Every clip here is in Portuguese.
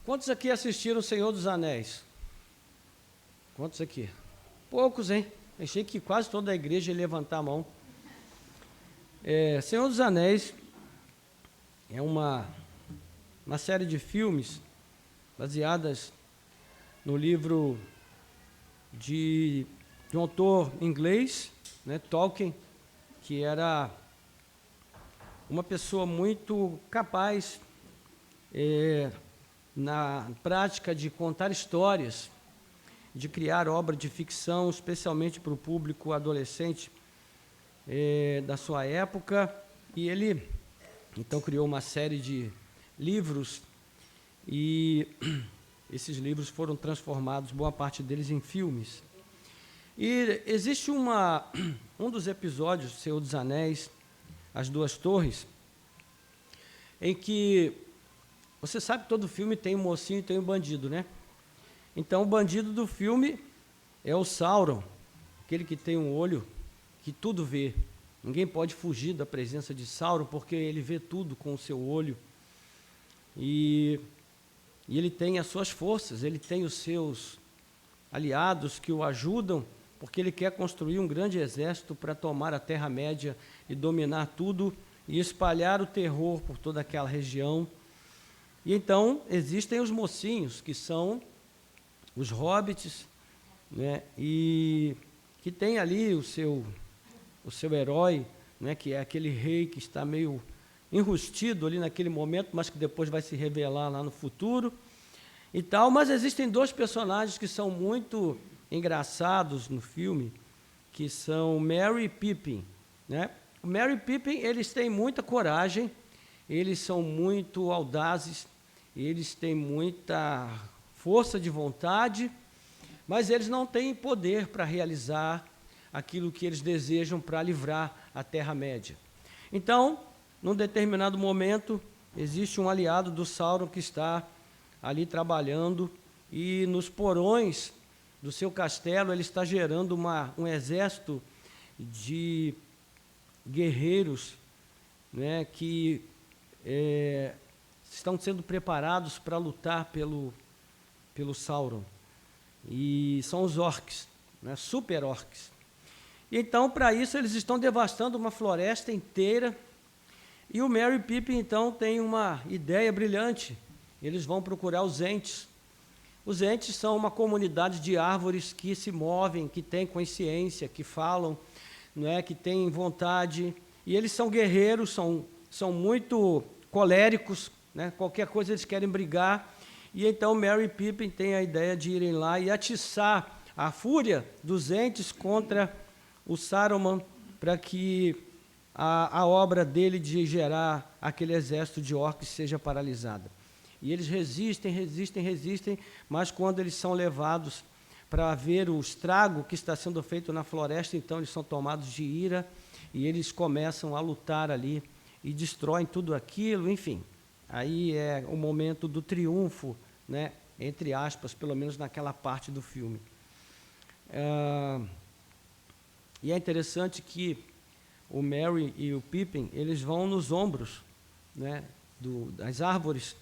Quantos aqui assistiram O Senhor dos Anéis? Quantos aqui? Poucos, hein? Achei que quase toda a igreja ia levantar a mão. Senhor dos Anéis é uma série de filmes baseadas no livro de um autor inglês, né, Tolkien, que era uma pessoa muito capaz na prática de contar histórias, de criar obra de ficção, especialmente para o público adolescente da sua época, e ele então criou uma série de livros, e esses livros foram transformados, boa parte deles, em filmes. E existe um dos episódios do Senhor dos Anéis, As Duas Torres, em que você sabe que todo filme tem um mocinho e tem um bandido, né? Então, o bandido do filme é o Sauron, aquele que tem um olho que tudo vê. Ninguém pode fugir da presença de Sauron, porque ele vê tudo com o seu olho. E ele tem as suas forças, ele tem os seus aliados que o ajudam, porque ele quer construir um grande exército para tomar a Terra-média e dominar tudo e espalhar o terror por toda aquela região. E então existem os mocinhos, que são os hobbits, né, e que tem ali o seu herói, né, que é aquele rei que está meio enrustido ali naquele momento, mas que depois vai se revelar lá no futuro e tal. Mas existem dois personagens que são muito engraçados no filme, que são Merry e Pippin, né? O Merry e Pippin, eles têm muita coragem, eles são muito audazes, eles têm muita força de vontade, mas eles não têm poder para realizar aquilo que eles desejam para livrar a Terra-média. Então, num determinado momento, existe um aliado do Sauron que está ali trabalhando, e nos porões do seu castelo ele está gerando um exército de guerreiros, né, que estão sendo preparados para lutar pelo Sauron. E são os orcs, né, super orcs. E então, para isso, eles estão devastando uma floresta inteira. E o Merry e Pippin, então, tem uma ideia brilhante. Eles vão procurar os Ents. Os Ents são uma comunidade de árvores que se movem, que têm consciência, que falam, não é, que têm vontade. E eles são guerreiros, são muito coléricos, né? Qualquer coisa eles querem brigar. E então Merry e Pippin têm a ideia de irem lá e atiçar a fúria dos Ents contra o Saruman, para que a obra dele de gerar aquele exército de orcs seja paralisada. E eles resistem, mas quando eles são levados para ver o estrago que está sendo feito na floresta, então eles são tomados de ira e eles começam a lutar ali e destroem tudo aquilo, enfim. Aí é o momento do triunfo, né, entre aspas, pelo menos naquela parte do filme. E é interessante que o Merry e o Pippin, eles vão nos ombros, né, das árvores,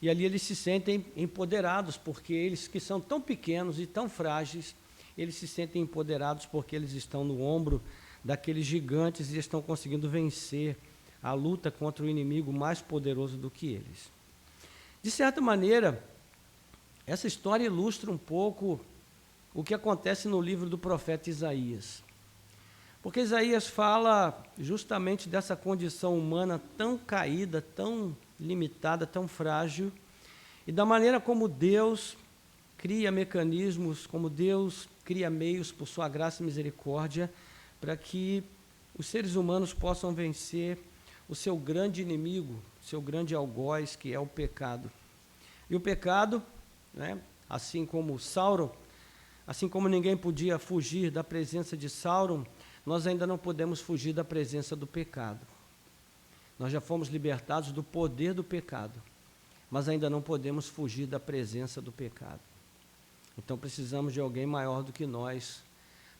e ali eles se sentem empoderados, porque eles que são tão pequenos e tão frágeis, eles se sentem empoderados porque eles estão no ombro daqueles gigantes e estão conseguindo vencer a luta contra o inimigo mais poderoso do que eles. De certa maneira, essa história ilustra um pouco o que acontece no livro do profeta Isaías. Porque Isaías fala justamente dessa condição humana tão caída, tão limitada, tão frágil, e da maneira como Deus cria mecanismos, como Deus cria meios por sua graça e misericórdia, para que os seres humanos possam vencer o seu grande inimigo, o seu grande algoz, que é o pecado. E o pecado, né, assim como Sauron, assim como ninguém podia fugir da presença de Sauron, nós ainda não podemos fugir da presença do pecado. Nós já fomos libertados do poder do pecado, mas ainda não podemos fugir da presença do pecado. Então precisamos de alguém maior do que nós,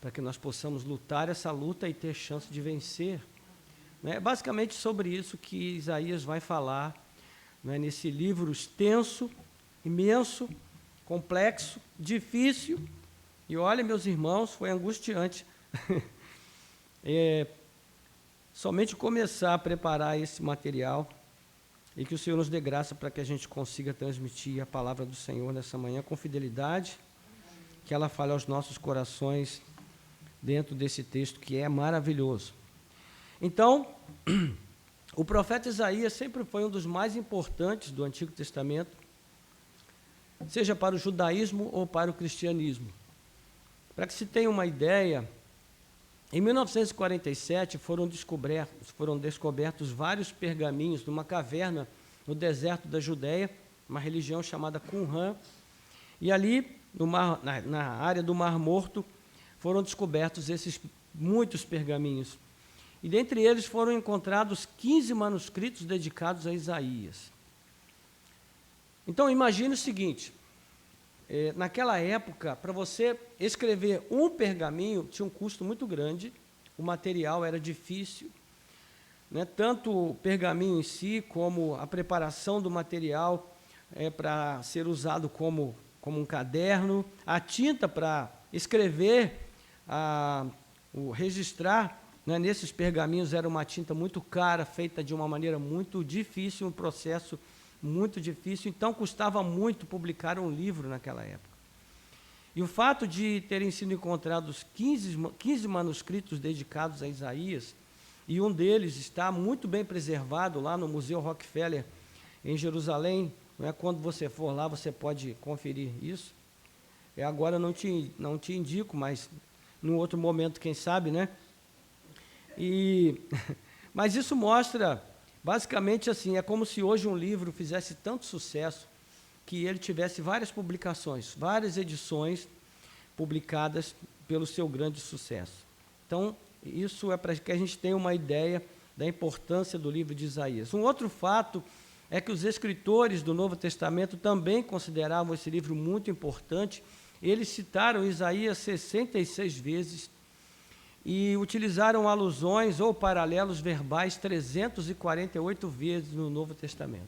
para que nós possamos lutar essa luta e ter chance de vencer. É basicamente sobre isso que Isaías vai falar, né, nesse livro extenso, imenso, complexo, difícil, e olha, meus irmãos, foi angustiante. Somente começar a preparar esse material, e que o Senhor nos dê graça para que a gente consiga transmitir a palavra do Senhor nessa manhã com fidelidade, que ela fale aos nossos corações dentro desse texto que é maravilhoso. Então, o profeta Isaías sempre foi um dos mais importantes do Antigo Testamento, seja para o judaísmo ou para o cristianismo. Para que se tenha uma ideia, em 1947 foram descobertos vários pergaminhos numa caverna no deserto da Judéia, uma religião chamada Qumran, e ali, na área do Mar Morto, foram descobertos esses muitos pergaminhos. E dentre eles foram encontrados 15 manuscritos dedicados a Isaías. Então, imagine o seguinte, naquela época, para você escrever um pergaminho, tinha um custo muito grande, o material era difícil, né? Tanto o pergaminho em si, como a preparação do material para ser usado como um caderno, a tinta para escrever, registrar, né, nesses pergaminhos era uma tinta muito cara, feita de uma maneira muito difícil, um processo muito difícil, então custava muito publicar um livro naquela época. E o fato de terem sido encontrados 15 manuscritos dedicados a Isaías, e um deles está muito bem preservado lá no Museu Rockefeller, em Jerusalém, não é? Quando você for lá, você pode conferir isso. Agora não te indico, mas num outro momento, quem sabe, né? Mas isso mostra, basicamente assim, é como se hoje um livro fizesse tanto sucesso que ele tivesse várias publicações, várias edições publicadas pelo seu grande sucesso. Então, isso é para que a gente tenha uma ideia da importância do livro de Isaías. Um outro fato é que os escritores do Novo Testamento também consideravam esse livro muito importante. Eles citaram Isaías 66 vezes, e utilizaram alusões ou paralelos verbais 348 vezes no Novo Testamento.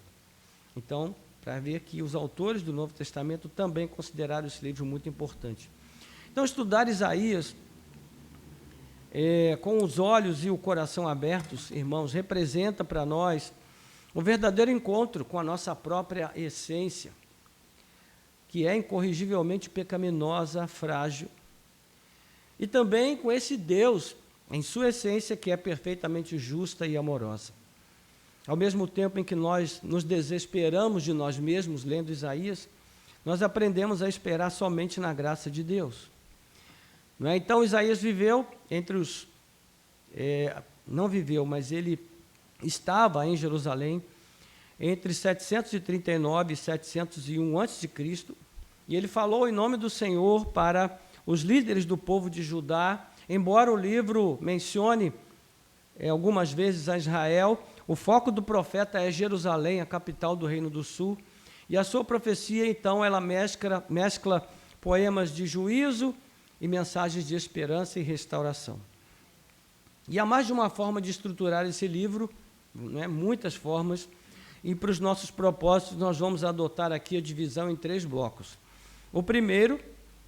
Então, para ver que os autores do Novo Testamento também consideraram esse livro muito importante. Então, estudar Isaías com os olhos e o coração abertos, irmãos, representa para nós um verdadeiro encontro com a nossa própria essência, que é incorrigivelmente pecaminosa, frágil, e também com esse Deus, em sua essência, que é perfeitamente justa e amorosa. Ao mesmo tempo em que nós nos desesperamos de nós mesmos, lendo Isaías, nós aprendemos a esperar somente na graça de Deus. Não é? Então, Isaías viveu entre os... não viveu, mas ele estava em Jerusalém entre 739 e 701 a.C., e ele falou em nome do Senhor para os líderes do povo de Judá. Embora o livro mencione algumas vezes a Israel, o foco do profeta é Jerusalém, a capital do Reino do Sul, e a sua profecia, então, ela mescla poemas de juízo e mensagens de esperança e restauração. E há mais de uma forma de estruturar esse livro, né, muitas formas, e para os nossos propósitos nós vamos adotar aqui a divisão em 3 blocos. O primeiro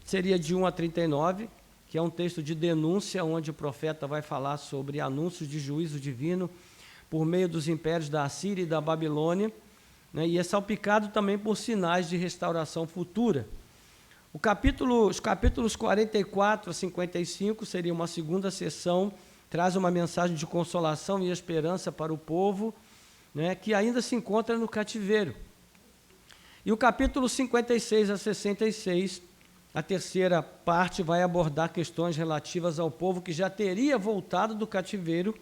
seria de 1 a 39, que é um texto de denúncia, onde o profeta vai falar sobre anúncios de juízo divino por meio dos impérios da Assíria e da Babilônia, né, e é salpicado também por sinais de restauração futura. Os capítulos 44 a 55 seria uma segunda sessão, traz uma mensagem de consolação e esperança para o povo, né, que ainda se encontra no cativeiro. E o capítulo 56 a 66, a terceira parte, vai abordar questões relativas ao povo que já teria voltado do cativeiro,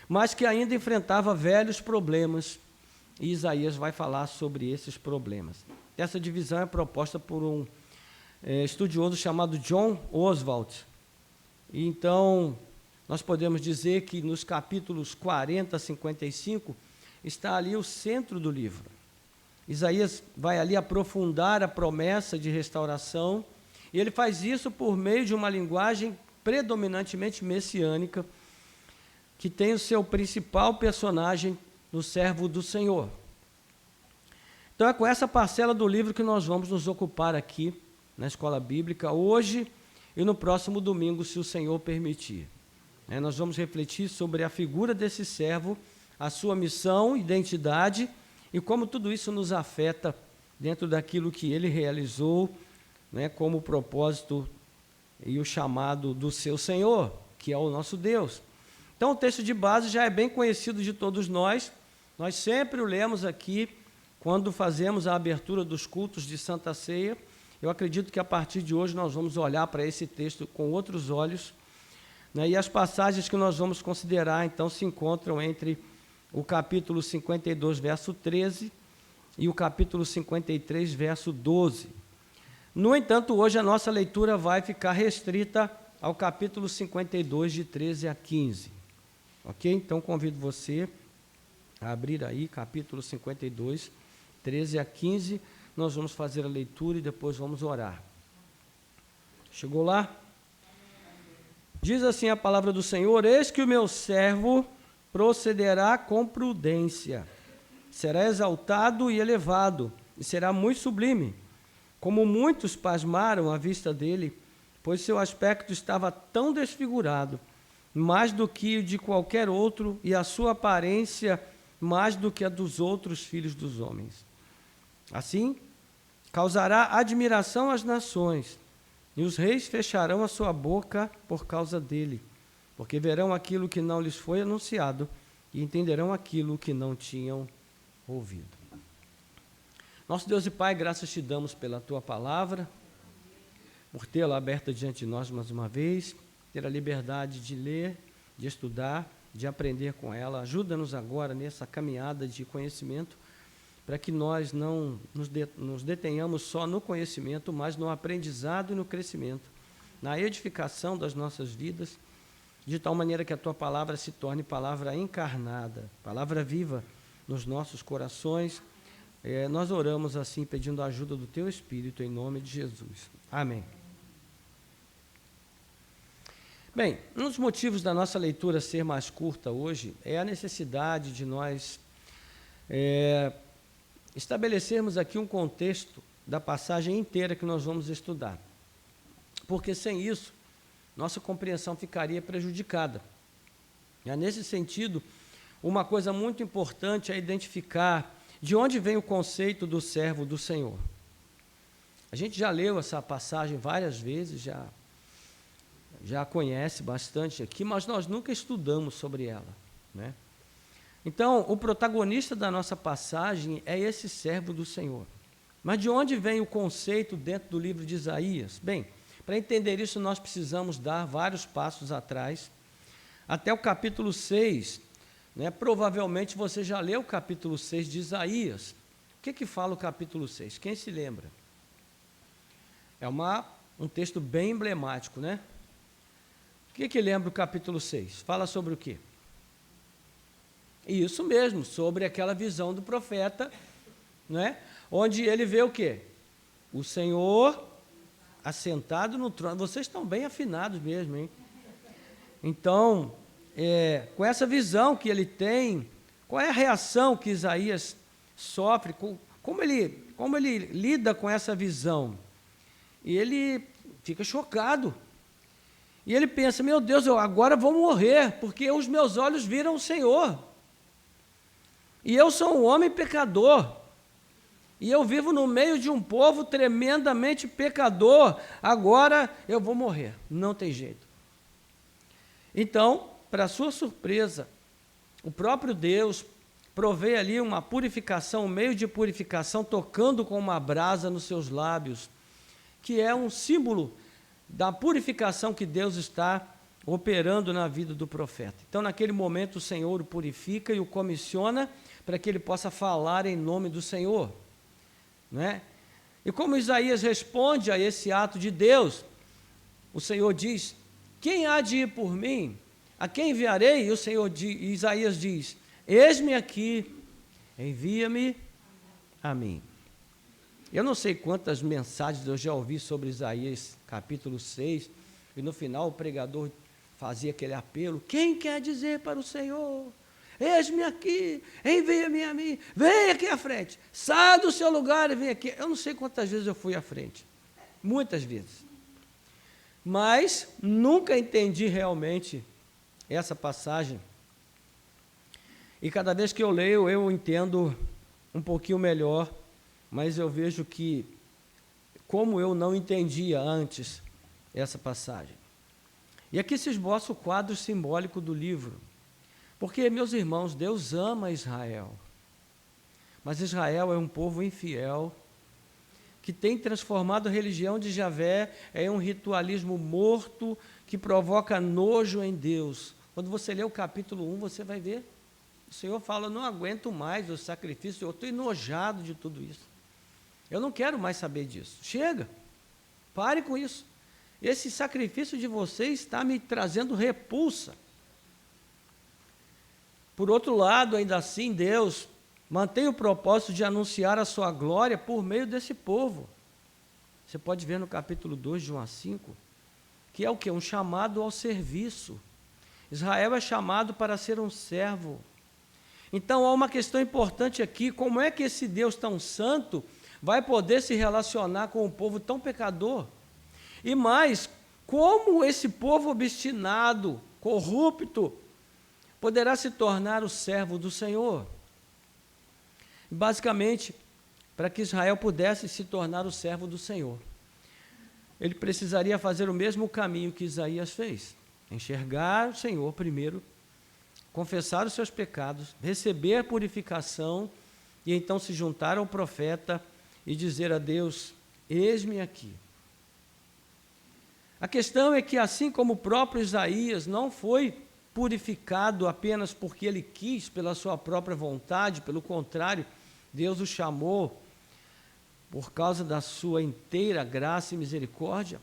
mas que ainda enfrentava velhos problemas, e Isaías vai falar sobre esses problemas. Essa divisão é proposta por um estudioso chamado John Oswalt. E então, nós podemos dizer que nos capítulos 40 a 55 está ali o centro do livro. Isaías vai ali aprofundar a promessa de restauração, e ele faz isso por meio de uma linguagem predominantemente messiânica, que tem o seu principal personagem no servo do Senhor. Então, é com essa parcela do livro que nós vamos nos ocupar aqui na Escola Bíblica, hoje e no próximo domingo, se o Senhor permitir. Nós vamos refletir sobre a figura desse servo, a sua missão, identidade e como tudo isso nos afeta dentro daquilo que ele realizou, como o propósito e o chamado do seu Senhor, que é o nosso Deus. Então, o texto de base já é bem conhecido de todos nós sempre o lemos aqui quando fazemos a abertura dos cultos de Santa Ceia. Eu acredito que a partir de hoje nós vamos olhar para esse texto com outros olhos, e as passagens que nós vamos considerar, então, se encontram entre o capítulo 52, verso 13, e o capítulo 53, verso 12. No entanto, hoje a nossa leitura vai ficar restrita ao capítulo 52, de 13 a 15. Ok? Então, convido você a abrir aí, capítulo 52, 13 a 15, nós vamos fazer a leitura e depois vamos orar. Chegou lá? Diz assim a palavra do Senhor: eis que o meu servo procederá com prudência, será exaltado e elevado, e será muito sublime, como muitos pasmaram à vista dele, pois seu aspecto estava tão desfigurado, mais do que o de qualquer outro, e a sua aparência mais do que a dos outros filhos dos homens. Assim, causará admiração às nações, e os reis fecharão a sua boca por causa dele, porque verão aquilo que não lhes foi anunciado e entenderão aquilo que não tinham ouvido. Nosso Deus e Pai, graças te damos pela tua palavra, por tê-la aberta diante de nós mais uma vez, ter a liberdade de ler, de estudar, de aprender com ela. Ajuda-nos agora nessa caminhada de conhecimento, para que nós não nos detenhamos só no conhecimento, mas no aprendizado e no crescimento, na edificação das nossas vidas, de tal maneira que a tua palavra se torne palavra encarnada, palavra viva nos nossos corações. Nós oramos assim, pedindo a ajuda do teu Espírito, em nome de Jesus. Amém. Bem, um dos motivos da nossa leitura ser mais curta hoje é a necessidade de nós estabelecermos aqui um contexto da passagem inteira que nós vamos estudar, porque sem isso, nossa compreensão ficaria prejudicada. Nesse sentido, uma coisa muito importante é identificar de onde vem o conceito do servo do Senhor. A gente já leu essa passagem várias vezes, já a conhece bastante aqui, mas nós nunca estudamos sobre ela, Então, o protagonista da nossa passagem é esse servo do Senhor. Mas de onde vem o conceito dentro do livro de Isaías? Bem, para entender isso, nós precisamos dar vários passos atrás, até o capítulo 6. Provavelmente você já leu o capítulo 6 de Isaías. O que fala o capítulo 6? Quem se lembra? É um texto bem emblemático, O que lembra o capítulo 6? Fala sobre o quê? Isso mesmo, sobre aquela visão do profeta, onde ele vê o quê? O Senhor assentado no trono. Vocês estão bem afinados mesmo, hein? Então, com essa visão que ele tem, qual é a reação que Isaías sofre? Como ele lida com essa visão? E ele fica chocado. E ele pensa: meu Deus, eu agora vou morrer, porque os meus olhos viram o Senhor. E eu sou um homem pecador, e eu vivo no meio de um povo tremendamente pecador, agora eu vou morrer, não tem jeito. Então, para sua surpresa, o próprio Deus provê ali uma purificação, um meio de purificação, tocando com uma brasa nos seus lábios, que é um símbolo da purificação que Deus está operando na vida do profeta. Então, naquele momento, o Senhor o purifica e o comissiona para que ele possa falar em nome do Senhor. E como Isaías responde a esse ato de Deus, o Senhor diz: quem há de ir por mim? A quem enviarei? E Isaías diz: eis-me aqui, envia-me a mim. Eu não sei quantas mensagens eu já ouvi sobre Isaías capítulo 6, e no final o pregador fazia aquele apelo: quem quer dizer para o Senhor? eis-me aqui, envia-me a mim, vem aqui à frente, saia do seu lugar e vem aqui. Eu não sei quantas vezes eu fui à frente, muitas vezes, mas nunca entendi realmente essa passagem, e cada vez que eu leio, eu entendo um pouquinho melhor, mas eu vejo que, como eu não entendia antes essa passagem. E aqui se esboça o quadro simbólico do livro, porque, meus irmãos, Deus ama Israel, mas Israel é um povo infiel, que tem transformado a religião de Javé em um ritualismo morto, que provoca nojo em Deus. Quando você lê o capítulo 1, você vai ver, o Senhor fala, não aguento mais o sacrifício, eu estou enojado de tudo isso. Eu não quero mais saber disso. Chega, pare com isso. Esse sacrifício de vocês está me trazendo repulsa. Por outro lado, ainda assim, Deus mantém o propósito de anunciar a sua glória por meio desse povo. Você pode ver no capítulo 2, de 1 a 5, que é o quê? Um chamado ao serviço. Israel é chamado para ser um servo. Então, há uma questão importante aqui, como é que esse Deus tão santo vai poder se relacionar com um povo tão pecador? E mais, como esse povo obstinado, corrupto, poderá se tornar o servo do Senhor? Basicamente, para que Israel pudesse se tornar o servo do Senhor, ele precisaria fazer o mesmo caminho que Isaías fez, enxergar o Senhor primeiro, confessar os seus pecados, receber a purificação e então se juntar ao profeta e dizer a Deus, eis-me aqui. A questão é que, assim como o próprio Isaías não foi purificado apenas porque ele quis, pela sua própria vontade, pelo contrário, Deus o chamou por causa da sua inteira graça e misericórdia,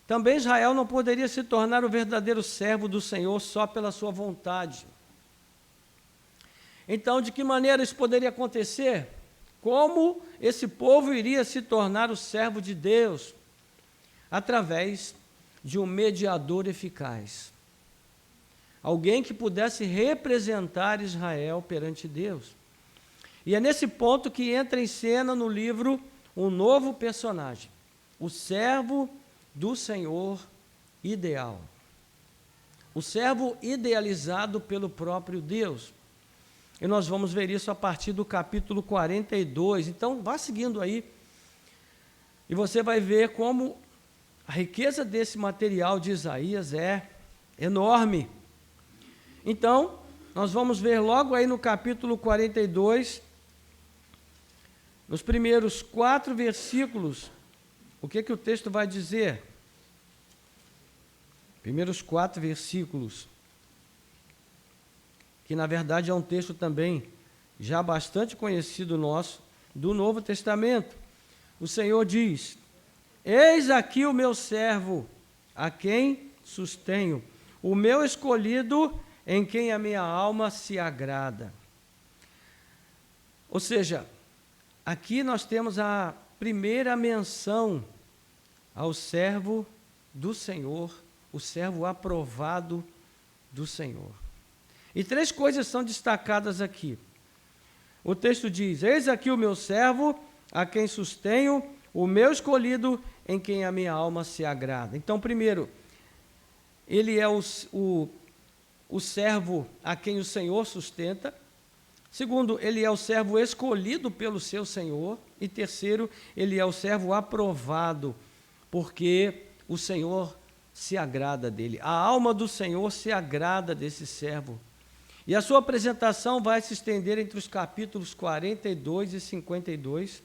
também Israel não poderia se tornar o verdadeiro servo do Senhor só pela sua vontade. Então, de que maneira isso poderia acontecer? Como esse povo iria se tornar o servo de Deus? Através de um mediador eficaz. Alguém que pudesse representar Israel perante Deus. E é nesse ponto que entra em cena no livro um novo personagem, o servo do Senhor ideal. O servo idealizado pelo próprio Deus. E nós vamos ver isso a partir do capítulo 42. Então, vá seguindo aí, e você vai ver como a riqueza desse material de Isaías é enorme. Então, nós vamos ver logo aí no capítulo 42, nos primeiros 4 versículos, o que o texto vai dizer? Primeiros 4 versículos, que na verdade é um texto também já bastante conhecido nosso, do Novo Testamento. O Senhor diz, eis aqui o meu servo, a quem sustenho, o meu escolhido, em quem a minha alma se agrada. Ou seja, aqui nós temos a primeira menção ao servo do Senhor, o servo aprovado do Senhor. E 3 coisas são destacadas aqui. O texto diz, eis aqui o meu servo, a quem sustenho, o meu escolhido, em quem a minha alma se agrada. Então, primeiro, ele é o servo a quem o Senhor sustenta. Segundo, ele é o servo escolhido pelo seu Senhor. E terceiro, ele é o servo aprovado, porque o Senhor se agrada dele. A alma do Senhor se agrada desse servo. E a sua apresentação vai se estender entre os capítulos 42 e 52,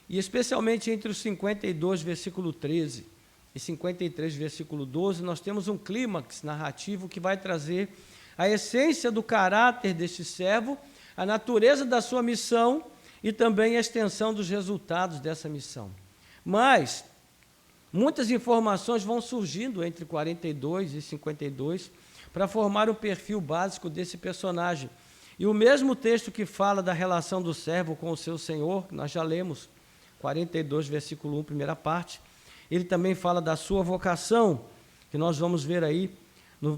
e especialmente entre os 52, versículo 13, e 53, versículo 12, nós temos um clímax narrativo que vai trazer a essência do caráter deste servo, a natureza da sua missão e também a extensão dos resultados dessa missão. Mas muitas informações vão surgindo entre 42 e 52 para formar o perfil básico desse personagem. E o mesmo texto que fala da relação do servo com o seu senhor, que nós já lemos, 42, versículo 1, primeira parte, ele também fala da sua vocação, que nós vamos ver aí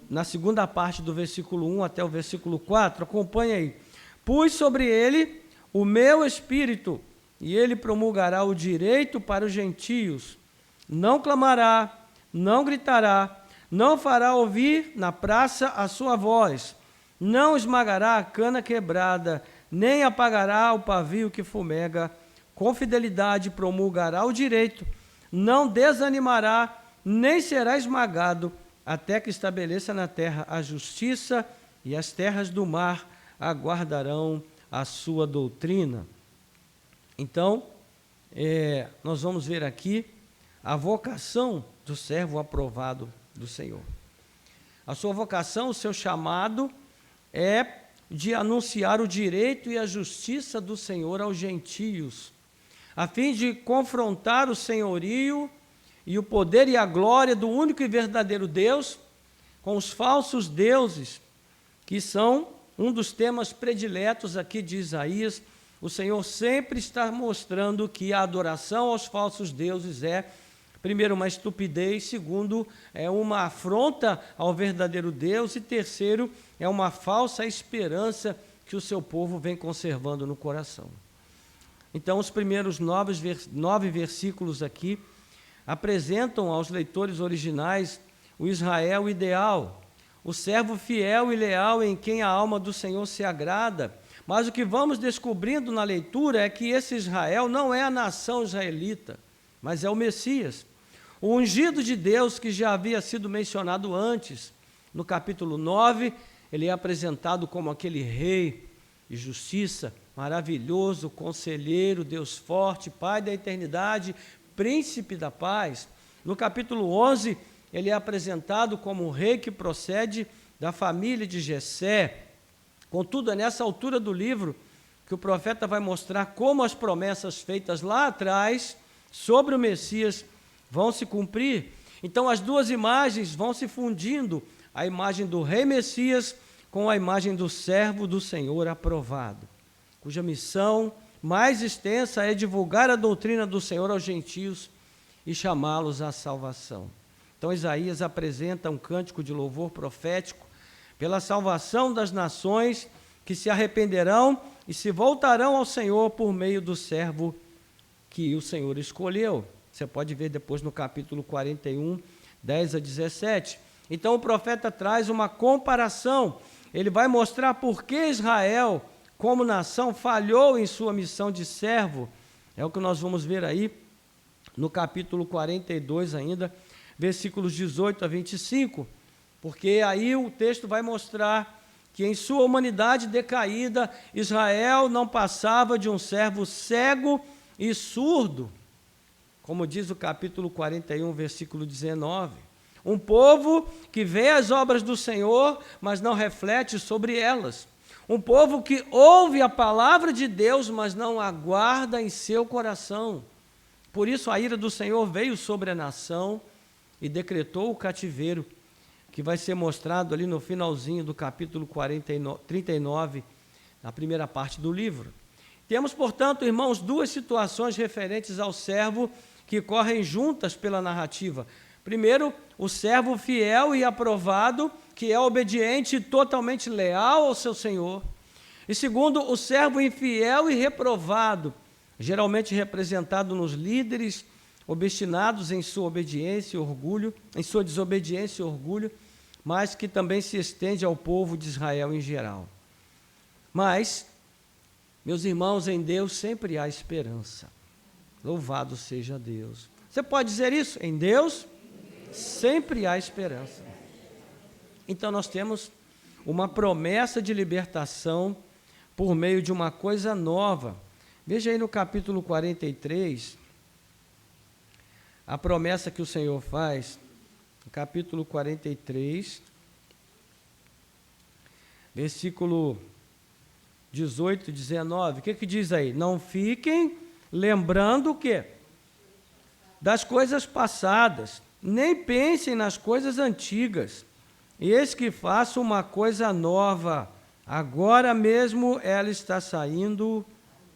na segunda parte do versículo 1 até o versículo 4, acompanha aí. Pus sobre ele o meu espírito, e ele promulgará o direito para os gentios. Não clamará, não gritará, não fará ouvir na praça a sua voz, não esmagará a cana quebrada, nem apagará o pavio que fumega. Com fidelidade promulgará o direito, não desanimará, nem será esmagado, até que estabeleça na terra a justiça, e as terras do mar aguardarão a sua doutrina. Então, nós vamos ver aqui a vocação do servo aprovado do Senhor. A sua vocação, o seu chamado é de anunciar o direito e a justiça do Senhor aos gentios, a fim de confrontar o senhorio e o poder e a glória do único e verdadeiro Deus com os falsos deuses, que são um dos temas prediletos aqui de Isaías. O Senhor sempre está mostrando que a adoração aos falsos deuses é, primeiro, uma estupidez, segundo, é uma afronta ao verdadeiro Deus, e terceiro, é uma falsa esperança que o seu povo vem conservando no coração. Então, os primeiros 9 versículos aqui apresentam aos leitores originais o Israel ideal, o servo fiel e leal em quem a alma do Senhor se agrada. Mas o que vamos descobrindo na leitura é que esse Israel não é a nação israelita, mas é o Messias, o ungido de Deus que já havia sido mencionado antes. No capítulo 9, ele é apresentado como aquele rei de justiça, maravilhoso, conselheiro, Deus forte, Pai da eternidade, príncipe da paz. No capítulo 11, ele é apresentado como um rei que procede da família de Jessé. Contudo, é nessa altura do livro que o profeta vai mostrar como as promessas feitas lá atrás sobre o Messias vão se cumprir. Então, as duas imagens vão se fundindo, a imagem do rei Messias com a imagem do servo do Senhor aprovado, cuja missão mais extensa é divulgar a doutrina do Senhor aos gentios e chamá-los à salvação. Então, Isaías apresenta um cântico de louvor profético pela salvação das nações que se arrependerão e se voltarão ao Senhor por meio do servo que o Senhor escolheu. Você pode ver depois no capítulo 41, 10 a 17. Então, o profeta traz uma comparação. Ele vai mostrar por que Israel, como nação, falhou em sua missão de servo. É o que nós vamos ver aí no capítulo 42 ainda, versículos 18 a 25, porque aí o texto vai mostrar que em sua humanidade decaída, Israel não passava de um servo cego e surdo, como diz o capítulo 41, versículo 19. Um povo que vê as obras do Senhor, mas não reflete sobre elas. Um povo que ouve a palavra de Deus, mas não a guarda em seu coração. Por isso a ira do Senhor veio sobre a nação e decretou o cativeiro, que vai ser mostrado ali no finalzinho do capítulo 39, na primeira parte do livro. Temos, portanto, irmãos, duas situações referentes ao servo que correm juntas pela narrativa. Primeiro, o servo fiel e aprovado, que é obediente e totalmente leal ao seu Senhor. E segundo, o servo infiel e reprovado, geralmente representado nos líderes obstinados em sua obediência e orgulho, em sua desobediência e orgulho, mas que também se estende ao povo de Israel em geral. Mas, meus irmãos, em Deus sempre há esperança. Louvado seja Deus. Você pode dizer isso? Em Deus sempre há esperança. Então nós temos uma promessa de libertação por meio de uma coisa nova. Veja aí no capítulo 43, a promessa que o Senhor faz, no capítulo 43, versículo 18 e 19, o que diz aí? Não fiquem lembrando o quê? Das coisas passadas, nem pensem nas coisas antigas. Eis que faço uma coisa nova, agora mesmo ela está saindo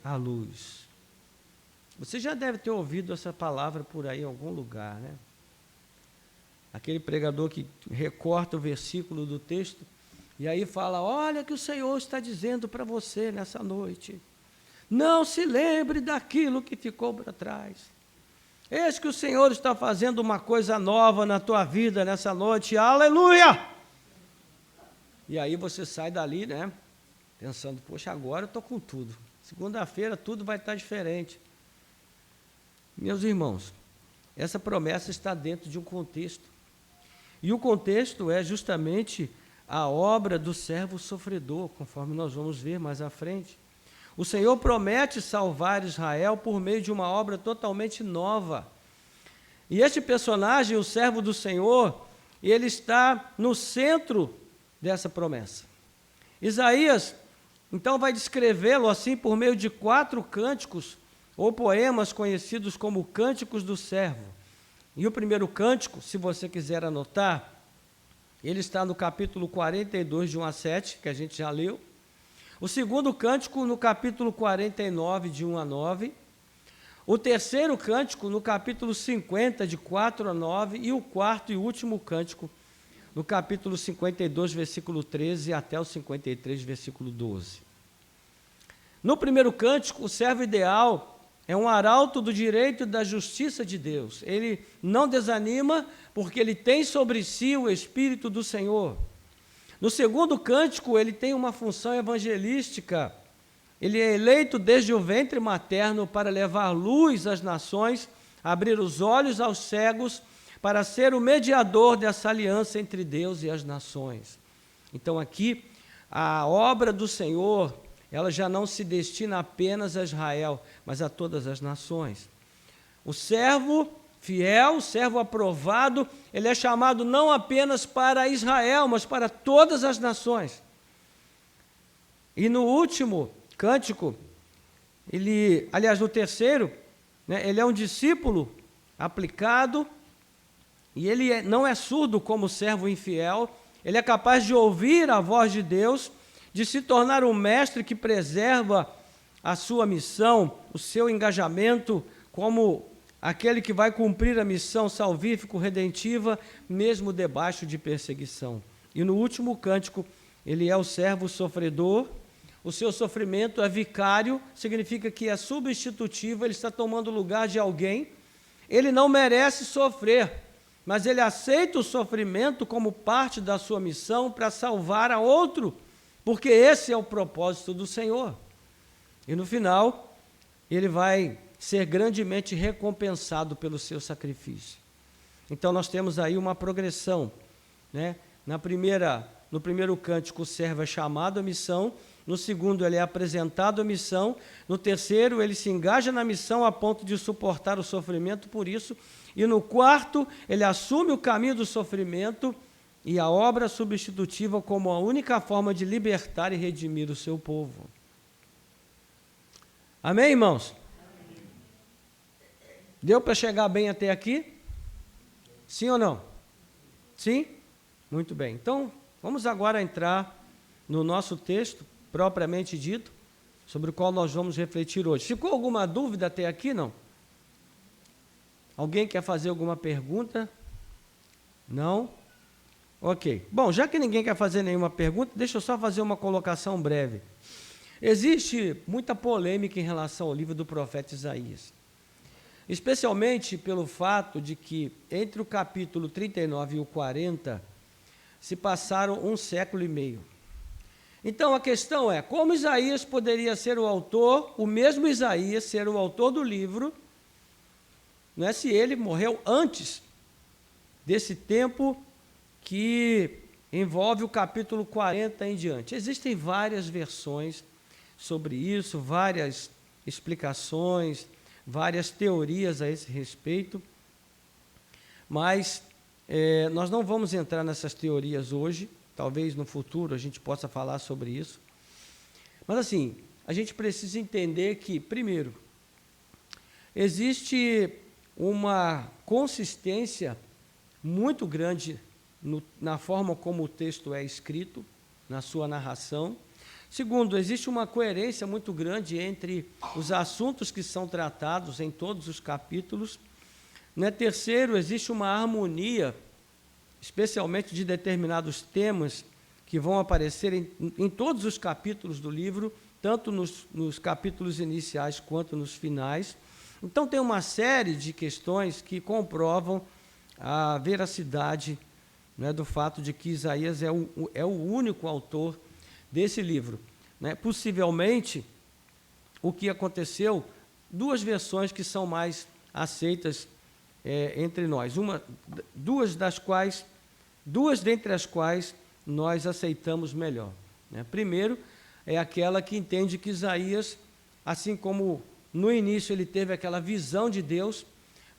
à luz. Você já deve ter ouvido essa palavra por aí em algum lugar, né? aquele pregador que recorta o versículo do texto, e aí fala, olha que o Senhor está dizendo para você nessa noite, não se lembre daquilo que ficou para trás. Eis que o Senhor está fazendo uma coisa nova na tua vida nessa noite, aleluia! E aí você sai dali, né, pensando, poxa, agora eu estou com tudo. Segunda-feira tudo vai estar diferente. Meus irmãos, essa promessa está dentro de um contexto. E o contexto é justamente a obra do servo sofredor, conforme nós vamos ver mais à frente. O Senhor promete salvar Israel por meio de uma obra totalmente nova. E este personagem, o servo do Senhor, ele está no centro dessa promessa. Isaías, então, vai descrevê-lo assim por meio de 4 cânticos ou poemas conhecidos como Cânticos do Servo. E o primeiro cântico, se você quiser anotar, ele está no capítulo 42, de 1 a 7, que a gente já leu. O segundo cântico no capítulo 49, de 1 a 9. O terceiro cântico no capítulo 50, de 4 a 9. E o quarto e último cântico no capítulo 52, versículo 13, até o 53, versículo 12. No primeiro cântico, o servo ideal é um arauto do direito e da justiça de Deus. Ele não desanima, porque ele tem sobre si o Espírito do Senhor. No segundo cântico, ele tem uma função evangelística. Ele é eleito desde o ventre materno para levar luz às nações, abrir os olhos aos cegos, para ser o mediador dessa aliança entre Deus e as nações. Então aqui, a obra do Senhor, ela já não se destina apenas a Israel, mas a todas as nações. O servo fiel, o servo aprovado, ele é chamado não apenas para Israel, mas para todas as nações. E no último cântico, no terceiro, né, ele é um discípulo aplicado, e ele não é surdo como o servo infiel, ele é capaz de ouvir a voz de Deus, de se tornar um mestre que preserva a sua missão, o seu engajamento como aquele que vai cumprir a missão salvífico-redentiva, mesmo debaixo de perseguição. E no último cântico, ele é o servo sofredor, o seu sofrimento é vicário, significa que é substitutivo, ele está tomando o lugar de alguém, ele não merece sofrer, mas ele aceita o sofrimento como parte da sua missão para salvar a outro, porque esse é o propósito do Senhor. E no final, ele vai ser grandemente recompensado pelo seu sacrifício. Então nós temos aí uma progressão, né? No primeiro cântico, o servo é chamado à missão, no segundo ele é apresentado à missão, no terceiro ele se engaja na missão a ponto de suportar o sofrimento por isso, e no quarto ele assume o caminho do sofrimento e a obra substitutiva como a única forma de libertar e redimir o seu povo. Amém, irmãos? Deu para chegar bem até aqui? Sim ou não? Sim? Muito bem. Então, vamos agora entrar no nosso texto, propriamente dito, sobre o qual nós vamos refletir hoje. Ficou alguma dúvida até aqui, não? Alguém quer fazer alguma pergunta? Não? Ok. Bom, já que ninguém quer fazer nenhuma pergunta, deixa eu só fazer uma colocação breve. Existe muita polêmica em relação ao livro do profeta Isaías, especialmente pelo fato de que entre o capítulo 39 e o 40 se passaram 1 século e meio. Então a questão é, como Isaías poderia ser o autor, o mesmo Isaías ser o autor do livro, não é, se ele morreu antes desse tempo que envolve o capítulo 40 em diante. Existem várias versões sobre isso, várias explicações, várias teorias a esse respeito, mas nós não vamos entrar nessas teorias hoje, talvez no futuro a gente possa falar sobre isso. Mas assim, a gente precisa entender que, primeiro, existe uma consistência muito grande na forma como o texto é escrito, na sua narração. Segundo, existe uma coerência muito grande entre os assuntos que são tratados em todos os capítulos. Terceiro, existe uma harmonia especialmente de determinados temas que vão aparecer em todos os capítulos do livro, tanto nos capítulos iniciais quanto nos finais. Então, tem uma série de questões que comprovam a veracidade, né, do fato de que Isaías é o único autor desse livro. Né? Possivelmente, o que aconteceu, duas versões que são mais aceitas entre nós. Duas dentre as quais nós aceitamos melhor. Né? Primeiro, é aquela que entende que Isaías, assim como no início ele teve aquela visão de Deus,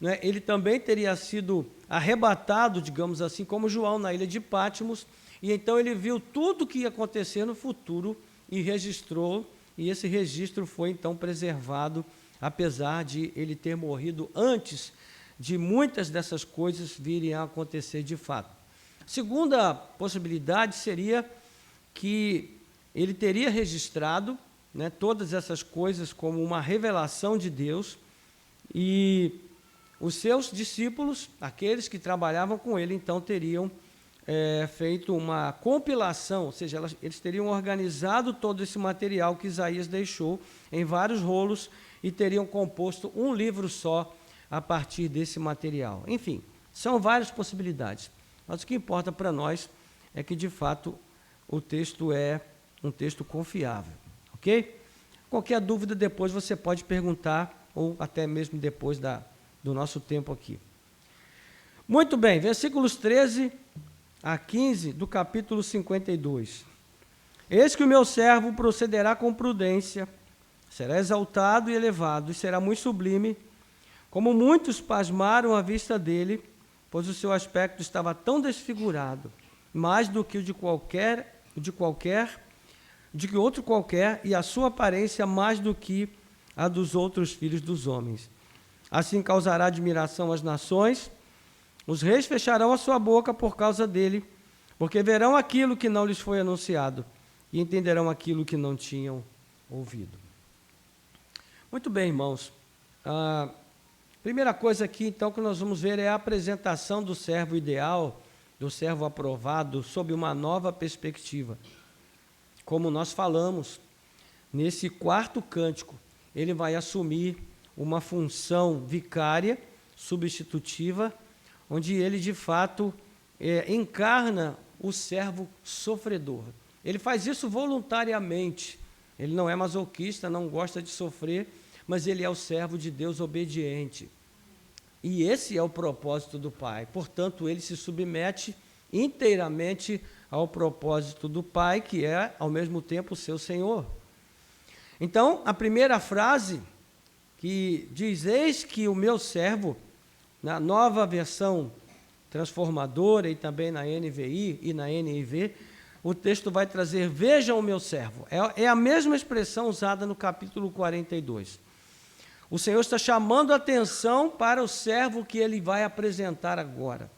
né, ele também teria sido arrebatado, digamos assim, como João na ilha de Patmos, e então ele viu tudo o que ia acontecer no futuro e registrou, e esse registro foi então preservado, apesar de ele ter morrido antes de muitas dessas coisas virem a acontecer de fato. Segunda possibilidade seria que ele teria registrado, né, todas essas coisas como uma revelação de Deus, e os seus discípulos, aqueles que trabalhavam com ele, então teriam feito uma compilação, ou seja, eles teriam organizado todo esse material que Isaías deixou em vários rolos e teriam composto um livro só a partir desse material. Enfim, são várias possibilidades, mas o que importa para nós é que, de fato, o texto é um texto confiável, ok? Qualquer dúvida depois você pode perguntar, ou até mesmo depois do nosso tempo aqui. Muito bem, versículos 13 a 15 do capítulo 52. Eis que o meu servo procederá com prudência, será exaltado e elevado, e será muito sublime, como muitos pasmaram à vista dele, pois o seu aspecto estava tão desfigurado, mais do que o de outro qualquer, e a sua aparência mais do que a dos outros filhos dos homens. Assim causará admiração às nações, os reis fecharão a sua boca por causa dele, porque verão aquilo que não lhes foi anunciado e entenderão aquilo que não tinham ouvido. Muito bem, irmãos. A primeira coisa aqui, então, que nós vamos ver é a apresentação do servo ideal, do servo aprovado, sob uma nova perspectiva. Como nós falamos, nesse quarto cântico, ele vai assumir uma função vicária, substitutiva, onde ele, de fato, encarna o servo sofredor. Ele faz isso voluntariamente. Ele não é masoquista, não gosta de sofrer, mas ele é o servo de Deus obediente. E esse é o propósito do Pai. Portanto, ele se submete inteiramente ao propósito do Pai, que é, ao mesmo tempo, o seu Senhor. Então, a primeira frase que diz: eis que o meu servo, na nova versão transformadora e também na NVI e na NIV, o texto vai trazer: vejam o meu servo. É a mesma expressão usada no capítulo 42. O Senhor está chamando a atenção para o servo que ele vai apresentar agora.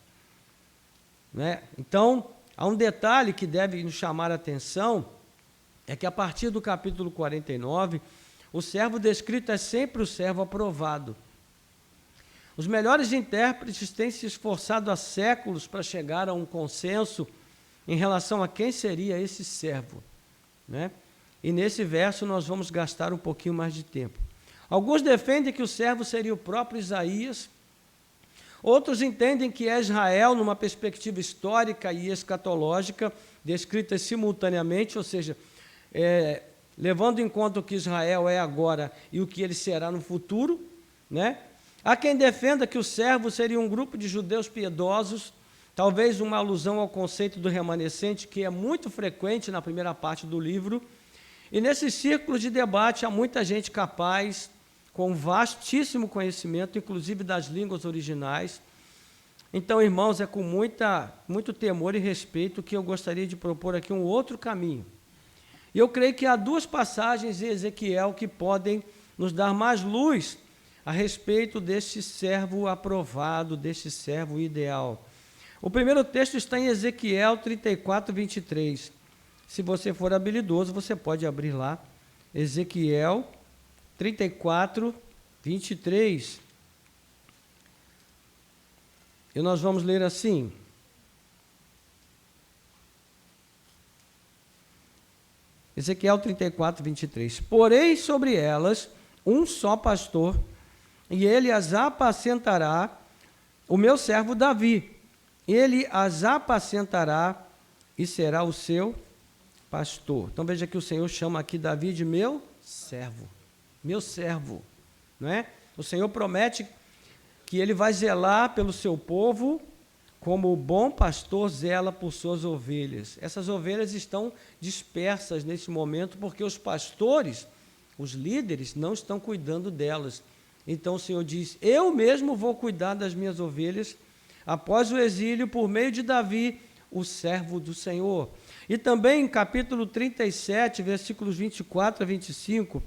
Né? Então, há um detalhe que deve nos chamar a atenção, é que a partir do capítulo 49, o servo descrito é sempre o servo aprovado. Os melhores intérpretes têm se esforçado há séculos para chegar a um consenso em relação a quem seria esse servo. Né? E nesse verso nós vamos gastar um pouquinho mais de tempo. Alguns defendem que o servo seria o próprio Isaías, outros entendem que é Israel numa perspectiva histórica e escatológica, descritas simultaneamente, ou seja, levando em conta o que Israel é agora e o que ele será no futuro, né? Há quem defenda que o servo seria um grupo de judeus piedosos, talvez uma alusão ao conceito do remanescente, que é muito frequente na primeira parte do livro, e nesse círculo de debate há muita gente capaz, com vastíssimo conhecimento, inclusive das línguas originais. Então, irmãos, é com muito temor e respeito que eu gostaria de propor aqui um outro caminho. E eu creio que há duas passagens em Ezequiel que podem nos dar mais luz a respeito deste servo aprovado, deste servo ideal. O primeiro texto está em Ezequiel 34, 23. Se você for habilidoso, você pode abrir lá. Ezequiel 34, 23. E nós vamos ler assim: Ezequiel 34, 23. Porei sobre elas um só pastor, e ele as apacentará, o meu servo Davi. Ele as apacentará e será o seu pastor. Então veja que o Senhor chama aqui Davi de meu servo. Meu servo. Não é? O Senhor promete que ele vai zelar pelo seu povo, como o bom pastor zela por suas ovelhas. Essas ovelhas estão dispersas nesse momento porque os pastores, os líderes, não estão cuidando delas. Então o Senhor diz: eu mesmo vou cuidar das minhas ovelhas após o exílio, por meio de Davi, o servo do Senhor. E também em capítulo 37, versículos 24 a 25,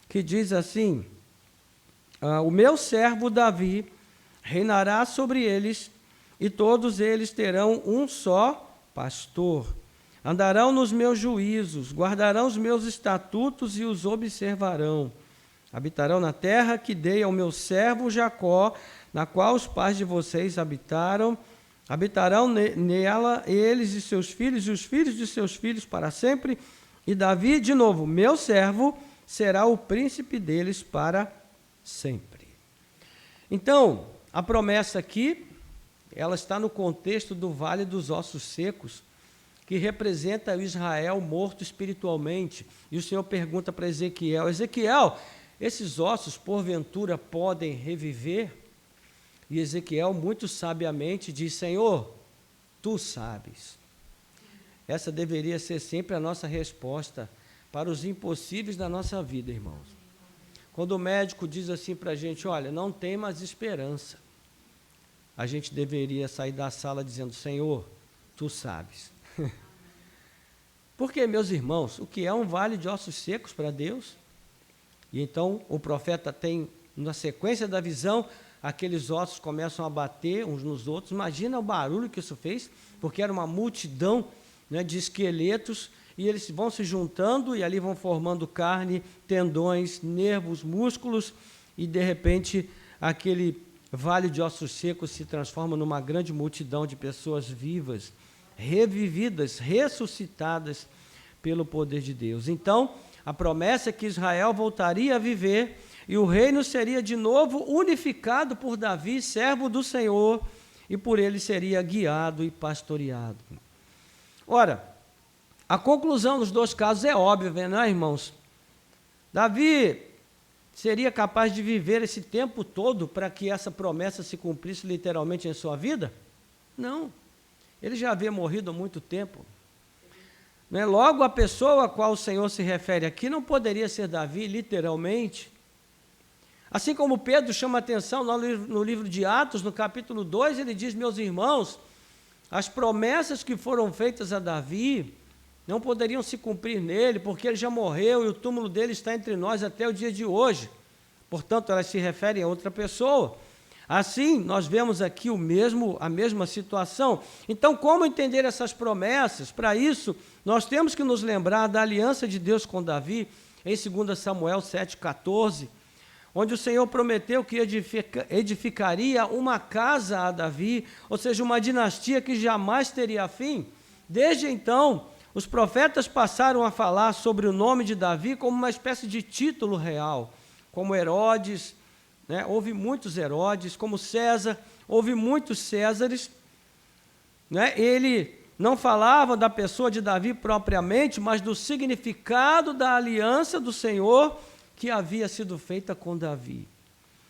que diz assim: o meu servo Davi reinará sobre eles, e todos eles terão um só pastor. Andarão nos meus juízos, guardarão os meus estatutos e os observarão. Habitarão na terra que dei ao meu servo Jacó, na qual os pais de vocês habitaram. Habitarão nela eles e seus filhos, e os filhos de seus filhos para sempre. E Davi, de novo, meu servo, será o príncipe deles para sempre. Então, a promessa aqui, ela está no contexto do Vale dos Ossos Secos, que representa o Israel morto espiritualmente. E o Senhor pergunta para Ezequiel: Ezequiel, esses ossos porventura podem reviver? E Ezequiel muito sabiamente diz: Senhor, tu sabes. Essa deveria ser sempre a nossa resposta para os impossíveis da nossa vida, irmãos. Quando o médico diz assim para a gente: olha, não tem mais esperança, a gente deveria sair da sala dizendo: Senhor, tu sabes. Porque, meus irmãos, o que é um vale de ossos secos para Deus? E então o profeta tem, na sequência da visão, aqueles ossos começam a bater uns nos outros. Imagina o barulho que isso fez, porque era uma multidão, né, de esqueletos, e eles vão se juntando e ali vão formando carne, tendões, nervos, músculos, e de repente aquele vale de ossos secos se transforma numa grande multidão de pessoas vivas, revividas, ressuscitadas pelo poder de Deus. Então, a promessa é que Israel voltaria a viver e o reino seria de novo unificado por Davi, servo do Senhor, e por ele seria guiado e pastoreado. Ora, a conclusão dos dois casos é óbvia, não é, irmãos? Davi seria capaz de viver esse tempo todo para que essa promessa se cumprisse literalmente em sua vida? Não. Ele já havia morrido há muito tempo. Né? Logo, a pessoa a qual o Senhor se refere aqui não poderia ser Davi, literalmente. Assim como Pedro chama atenção no livro de Atos, no capítulo 2, ele diz: meus irmãos, as promessas que foram feitas a Davi não poderiam se cumprir nele, porque ele já morreu e o túmulo dele está entre nós até o dia de hoje. Portanto, elas se referem a outra pessoa. Assim, nós vemos aqui a mesma situação. Então, como entender essas promessas? Para isso, nós temos que nos lembrar da aliança de Deus com Davi, em 2 Samuel 7,14, onde o Senhor prometeu que edificaria uma casa a Davi, ou seja, uma dinastia que jamais teria fim. Desde então, os profetas passaram a falar sobre o nome de Davi como uma espécie de título real, como Herodes, né? Houve muitos Herodes, como César, houve muitos Césares, né? Ele não falava da pessoa de Davi propriamente, mas do significado da aliança do Senhor que havia sido feita com Davi.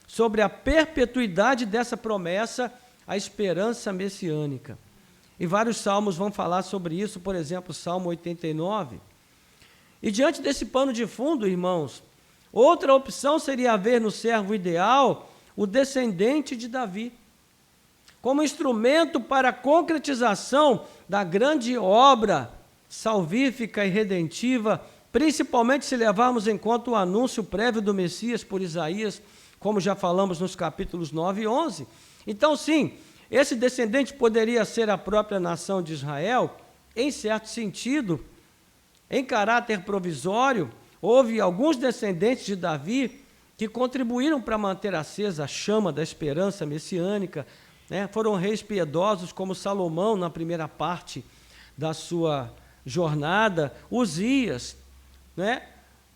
Sobre a perpetuidade dessa promessa, a esperança messiânica. E vários salmos vão falar sobre isso, por exemplo, o Salmo 89. E diante desse pano de fundo, irmãos, outra opção seria ver no servo ideal o descendente de Davi, como instrumento para a concretização da grande obra salvífica e redentiva, principalmente se levarmos em conta o anúncio prévio do Messias por Isaías, como já falamos nos capítulos 9 e 11. Então, sim, esse descendente poderia ser a própria nação de Israel, em certo sentido, em caráter provisório. Houve alguns descendentes de Davi que contribuíram para manter acesa a chama da esperança messiânica, né? Foram reis piedosos como Salomão na primeira parte da sua jornada, Uzias, né?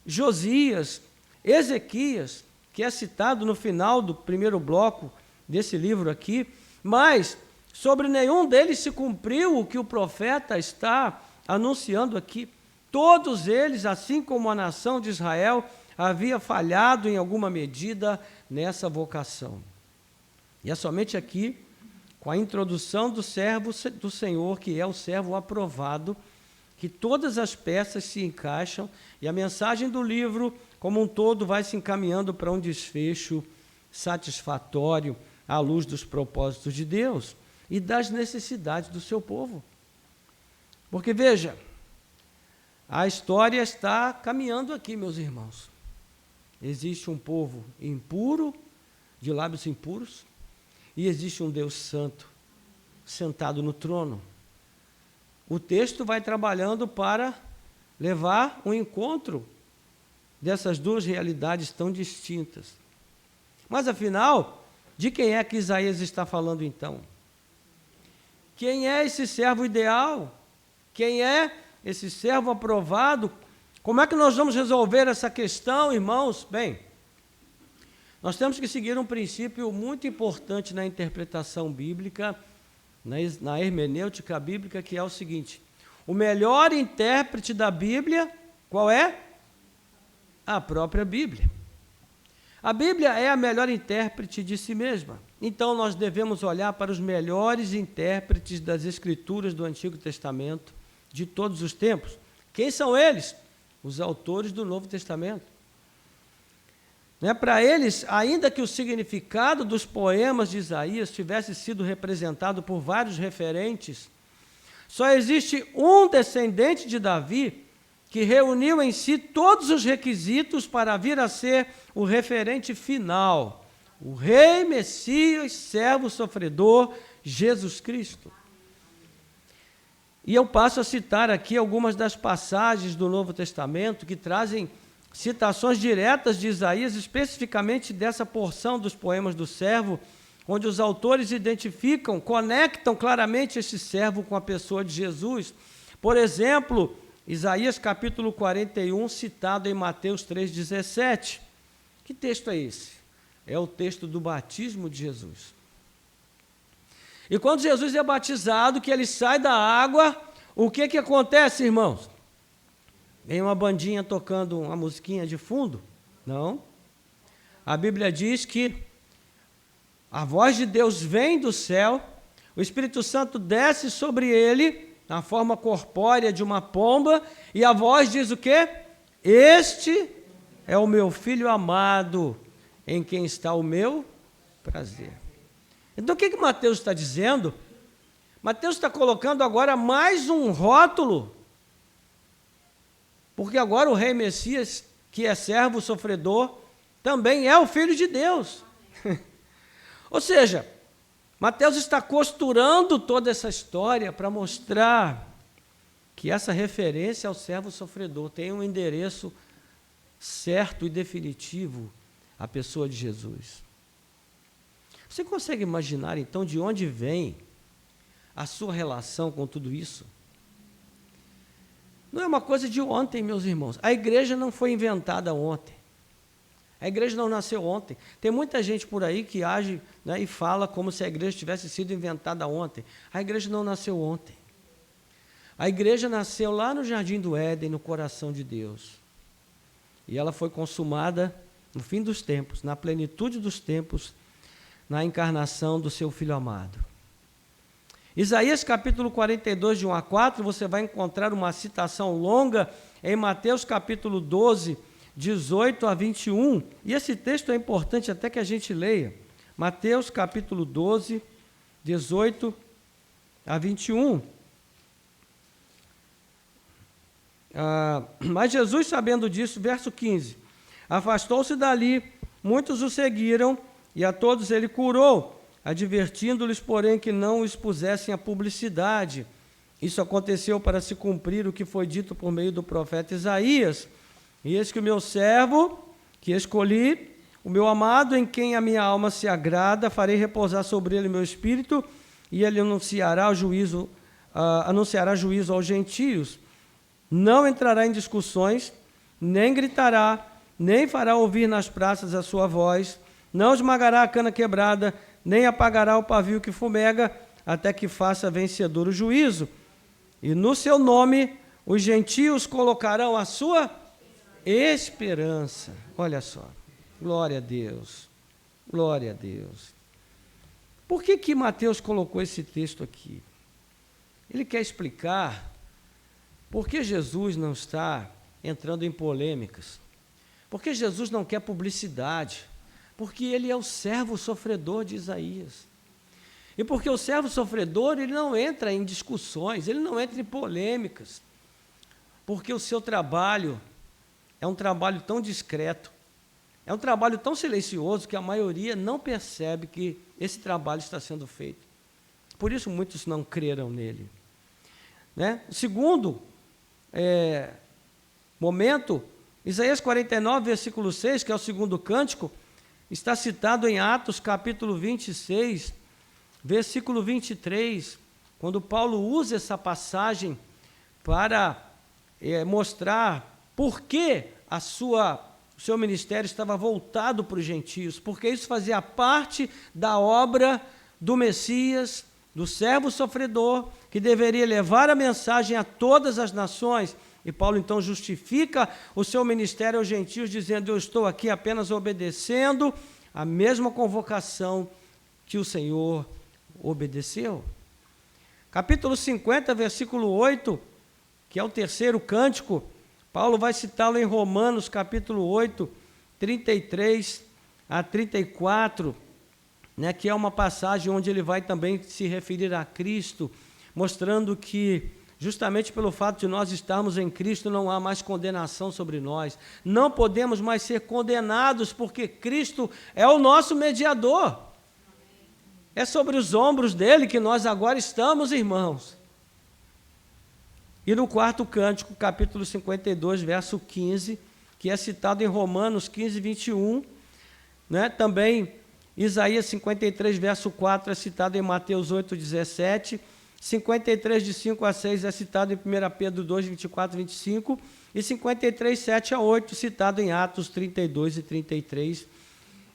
Josias, Ezequias, que é citado no final do primeiro bloco desse livro aqui, mas sobre nenhum deles se cumpriu o que o profeta está anunciando aqui. Todos eles, assim como a nação de Israel, havia falhado em alguma medida nessa vocação. E é somente aqui, com a introdução do servo do Senhor, que é o servo aprovado, que todas as peças se encaixam e a mensagem do livro, como um todo, vai se encaminhando para um desfecho satisfatório à luz dos propósitos de Deus e das necessidades do seu povo. Porque, veja, a história está caminhando aqui, meus irmãos. Existe um povo impuro, de lábios impuros, e existe um Deus santo, sentado no trono. O texto vai trabalhando para levar um encontro dessas duas realidades tão distintas. Mas, afinal, de quem é que Isaías está falando, então? Quem é esse servo ideal? Quem é esse servo aprovado? Como é que nós vamos resolver essa questão, irmãos? Bem, nós temos que seguir um princípio muito importante na interpretação bíblica, na hermenêutica bíblica, que é o seguinte: o melhor intérprete da Bíblia, qual é? A própria Bíblia. A Bíblia é a melhor intérprete de si mesma. Então, nós devemos olhar para os melhores intérpretes das Escrituras do Antigo Testamento de todos os tempos. Quem são eles? Os autores do Novo Testamento. Para eles, ainda que o significado dos poemas de Isaías tivesse sido representado por vários referentes, só existe um descendente de Davi que reuniu em si todos os requisitos para vir a ser o referente final, o Rei, Messias, servo sofredor, Jesus Cristo. E eu passo a citar aqui algumas das passagens do Novo Testamento que trazem citações diretas de Isaías, especificamente dessa porção dos poemas do servo, onde os autores identificam, conectam claramente esse servo com a pessoa de Jesus. Por exemplo, Isaías capítulo 41, citado em Mateus 3,17. Que texto é esse? É o texto do batismo de Jesus. E quando Jesus é batizado, que ele sai da água, o que acontece, irmãos? Vem uma bandinha tocando uma musiquinha de fundo? Não. A Bíblia diz que a voz de Deus vem do céu, o Espírito Santo desce sobre ele, na forma corpórea de uma pomba, e a voz diz o quê? Este é o meu Filho amado, em quem está o meu prazer. Então, o que Mateus está dizendo? Mateus está colocando agora mais um rótulo, porque agora o Rei Messias, que é servo sofredor, também é o Filho de Deus. Ou seja, Mateus está costurando toda essa história para mostrar que essa referência ao servo sofredor tem um endereço certo e definitivo, a pessoa de Jesus. Você consegue imaginar, então, de onde vem a sua relação com tudo isso? Não é uma coisa de ontem, meus irmãos. A igreja não foi inventada ontem. A igreja não nasceu ontem. Tem muita gente por aí que age, né, e fala como se a igreja tivesse sido inventada ontem. A igreja não nasceu ontem. A igreja nasceu lá no Jardim do Éden, no coração de Deus. E ela foi consumada no fim dos tempos, na plenitude dos tempos, na encarnação do seu Filho amado. Isaías capítulo 42, de 1 a 4, você vai encontrar uma citação longa em Mateus capítulo 12, 18 a 21. E esse texto é importante até que a gente leia. Mateus capítulo 12, 18 a 21. Mas Jesus, sabendo disso, verso 15, afastou-se dali, muitos o seguiram, e a todos ele curou, advertindo-lhes, porém, que não expusessem a publicidade. Isso aconteceu para se cumprir o que foi dito por meio do profeta Isaías. E eis que o meu servo, que escolhi, o meu amado, em quem a minha alma se agrada, farei repousar sobre ele meu espírito, e ele anunciará juízo aos gentios. Não entrará em discussões, nem gritará, nem fará ouvir nas praças a sua voz, não esmagará a cana quebrada, nem apagará o pavio que fumega, até que faça vencedor o juízo. E no seu nome os gentios colocarão a sua esperança. Olha só, glória a Deus, glória a Deus. Por que Mateus colocou esse texto aqui? Ele quer explicar por que Jesus não está entrando em polêmicas, por que Jesus não quer publicidade, porque ele é o servo sofredor de Isaías. E porque o servo sofredor, ele não entra em discussões, ele não entra em polêmicas, porque o seu trabalho é um trabalho tão discreto, é um trabalho tão silencioso que a maioria não percebe que esse trabalho está sendo feito. Por isso muitos não creram nele. Né? O segundo momento, Isaías 49, versículo 6, que é o segundo cântico, está citado em Atos capítulo 26, versículo 23, quando Paulo usa essa passagem para mostrar por que o seu ministério estava voltado para os gentios, porque isso fazia parte da obra do Messias, do servo sofredor, que deveria levar a mensagem a todas as nações. E Paulo então justifica o seu ministério aos gentios, dizendo: eu estou aqui apenas obedecendo a mesma convocação que o Senhor obedeceu. Capítulo 50, versículo 8, que é o terceiro cântico, Paulo vai citá-lo em Romanos, capítulo 8, 33 a 34, né, que é uma passagem onde ele vai também se referir a Cristo, mostrando que, justamente pelo fato de nós estarmos em Cristo, não há mais condenação sobre nós. Não podemos mais ser condenados, porque Cristo é o nosso mediador. É sobre os ombros dele que nós agora estamos, irmãos. E no quarto cântico, capítulo 52, verso 15, que é citado em Romanos 15, 21, né? Também Isaías 53, verso 4, é citado em Mateus 8, 17, 53, de 5 a 6, é citado em 1 Pedro 2, 24 e 25, e 53, 7 a 8, citado em Atos 32 e 33.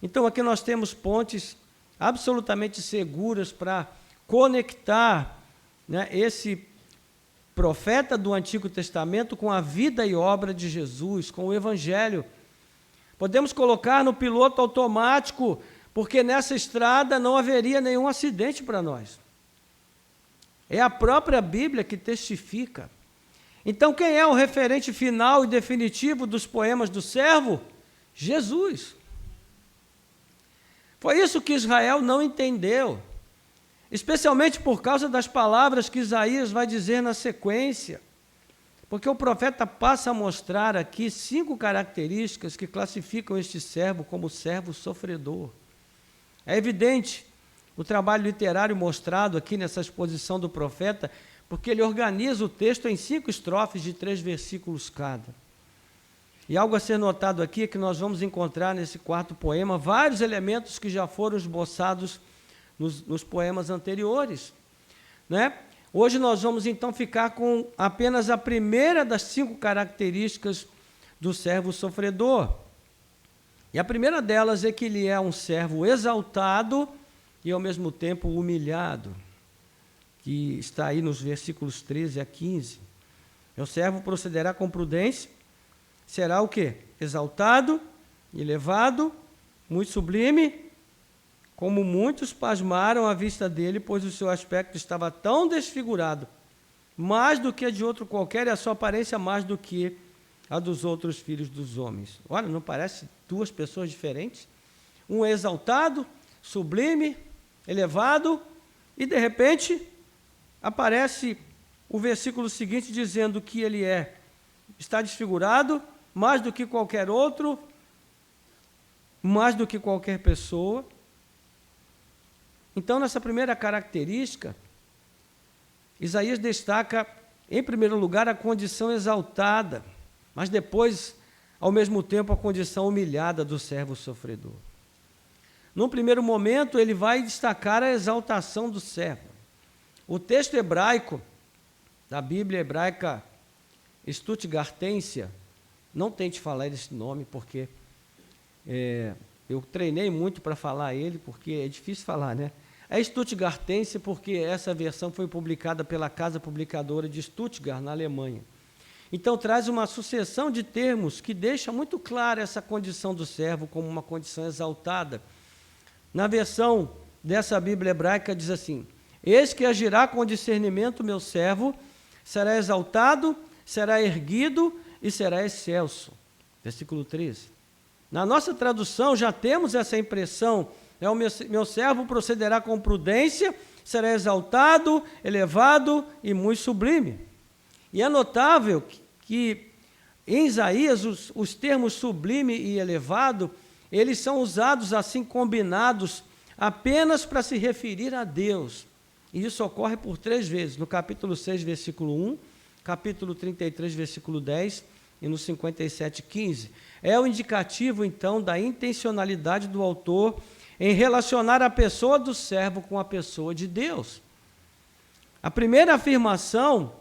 Então, aqui nós temos pontes absolutamente seguras para conectar, né, esse profeta do Antigo Testamento com a vida e obra de Jesus, com o Evangelho. Podemos colocar no piloto automático, porque nessa estrada não haveria nenhum acidente para nós. É a própria Bíblia que testifica. Então, quem é o referente final e definitivo dos poemas do servo? Jesus. Foi isso que Israel não entendeu, especialmente por causa das palavras que Isaías vai dizer na sequência, porque o profeta passa a mostrar aqui 5 características que classificam este servo como servo sofredor. É evidente o trabalho literário mostrado aqui nessa exposição do profeta, porque ele organiza o texto em 5 estrofes de 3 versículos cada. E algo a ser notado aqui é que nós vamos encontrar nesse quarto poema vários elementos que já foram esboçados nos poemas anteriores, né? Hoje nós vamos então ficar com apenas a primeira das 5 características do servo sofredor. E a primeira delas é que ele é um servo exaltado e ao mesmo tempo humilhado, que está aí nos versículos 13 a 15. O servo procederá com prudência, será o quê? Exaltado, elevado, muito sublime, como muitos pasmaram à vista dele, pois o seu aspecto estava tão desfigurado, mais do que a de outro qualquer, e a sua aparência mais do que a dos outros filhos dos homens. Olha, não parece 2 pessoas diferentes? Um é exaltado, sublime, elevado, e de repente aparece o versículo seguinte dizendo que ele está desfigurado, mais do que qualquer outro, mais do que qualquer pessoa. Então, nessa primeira característica, Isaías destaca, em primeiro lugar, a condição exaltada, mas depois, ao mesmo tempo, a condição humilhada do servo sofredor. Num primeiro momento, ele vai destacar a exaltação do servo. O texto hebraico, da Bíblia hebraica Stuttgartensia, Não tente falar esse nome, porque eu treinei muito para falar ele, porque é difícil falar, né? É Stuttgartense, porque essa versão foi publicada pela Casa Publicadora de Stuttgart, na Alemanha. Então, traz uma sucessão de termos que deixa muito clara essa condição do servo como uma condição exaltada. Na versão dessa Bíblia hebraica diz assim: eis que agirá com discernimento meu servo, será exaltado, será erguido e será excelso. Versículo 13. Na nossa tradução já temos essa impressão, o meu servo procederá com prudência, será exaltado, elevado e muito sublime. E é notável que em Isaías os termos sublime e elevado, eles são usados assim combinados apenas para se referir a Deus. E isso ocorre por 3 vezes, no capítulo 6, versículo 1, capítulo 33, versículo 10 e no 57, 15. É o indicativo, então, da intencionalidade do autor em relacionar a pessoa do servo com a pessoa de Deus. A primeira afirmação,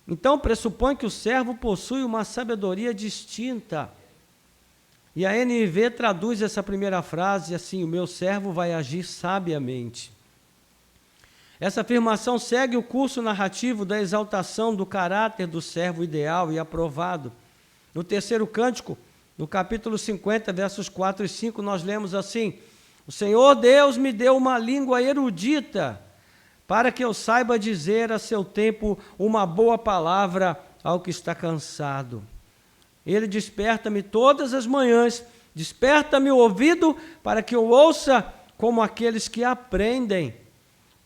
então, pressupõe que o servo possui uma sabedoria distinta. E a NVI traduz essa primeira frase assim: o meu servo vai agir sabiamente. Essa afirmação segue o curso narrativo da exaltação do caráter do servo ideal e aprovado. No terceiro cântico, no capítulo 50, versos 4 e 5, nós lemos assim: o Senhor Deus me deu uma língua erudita, para que eu saiba dizer a seu tempo uma boa palavra ao que está cansado. Ele desperta-me todas as manhãs, desperta-me o ouvido, para que eu ouça como aqueles que aprendem.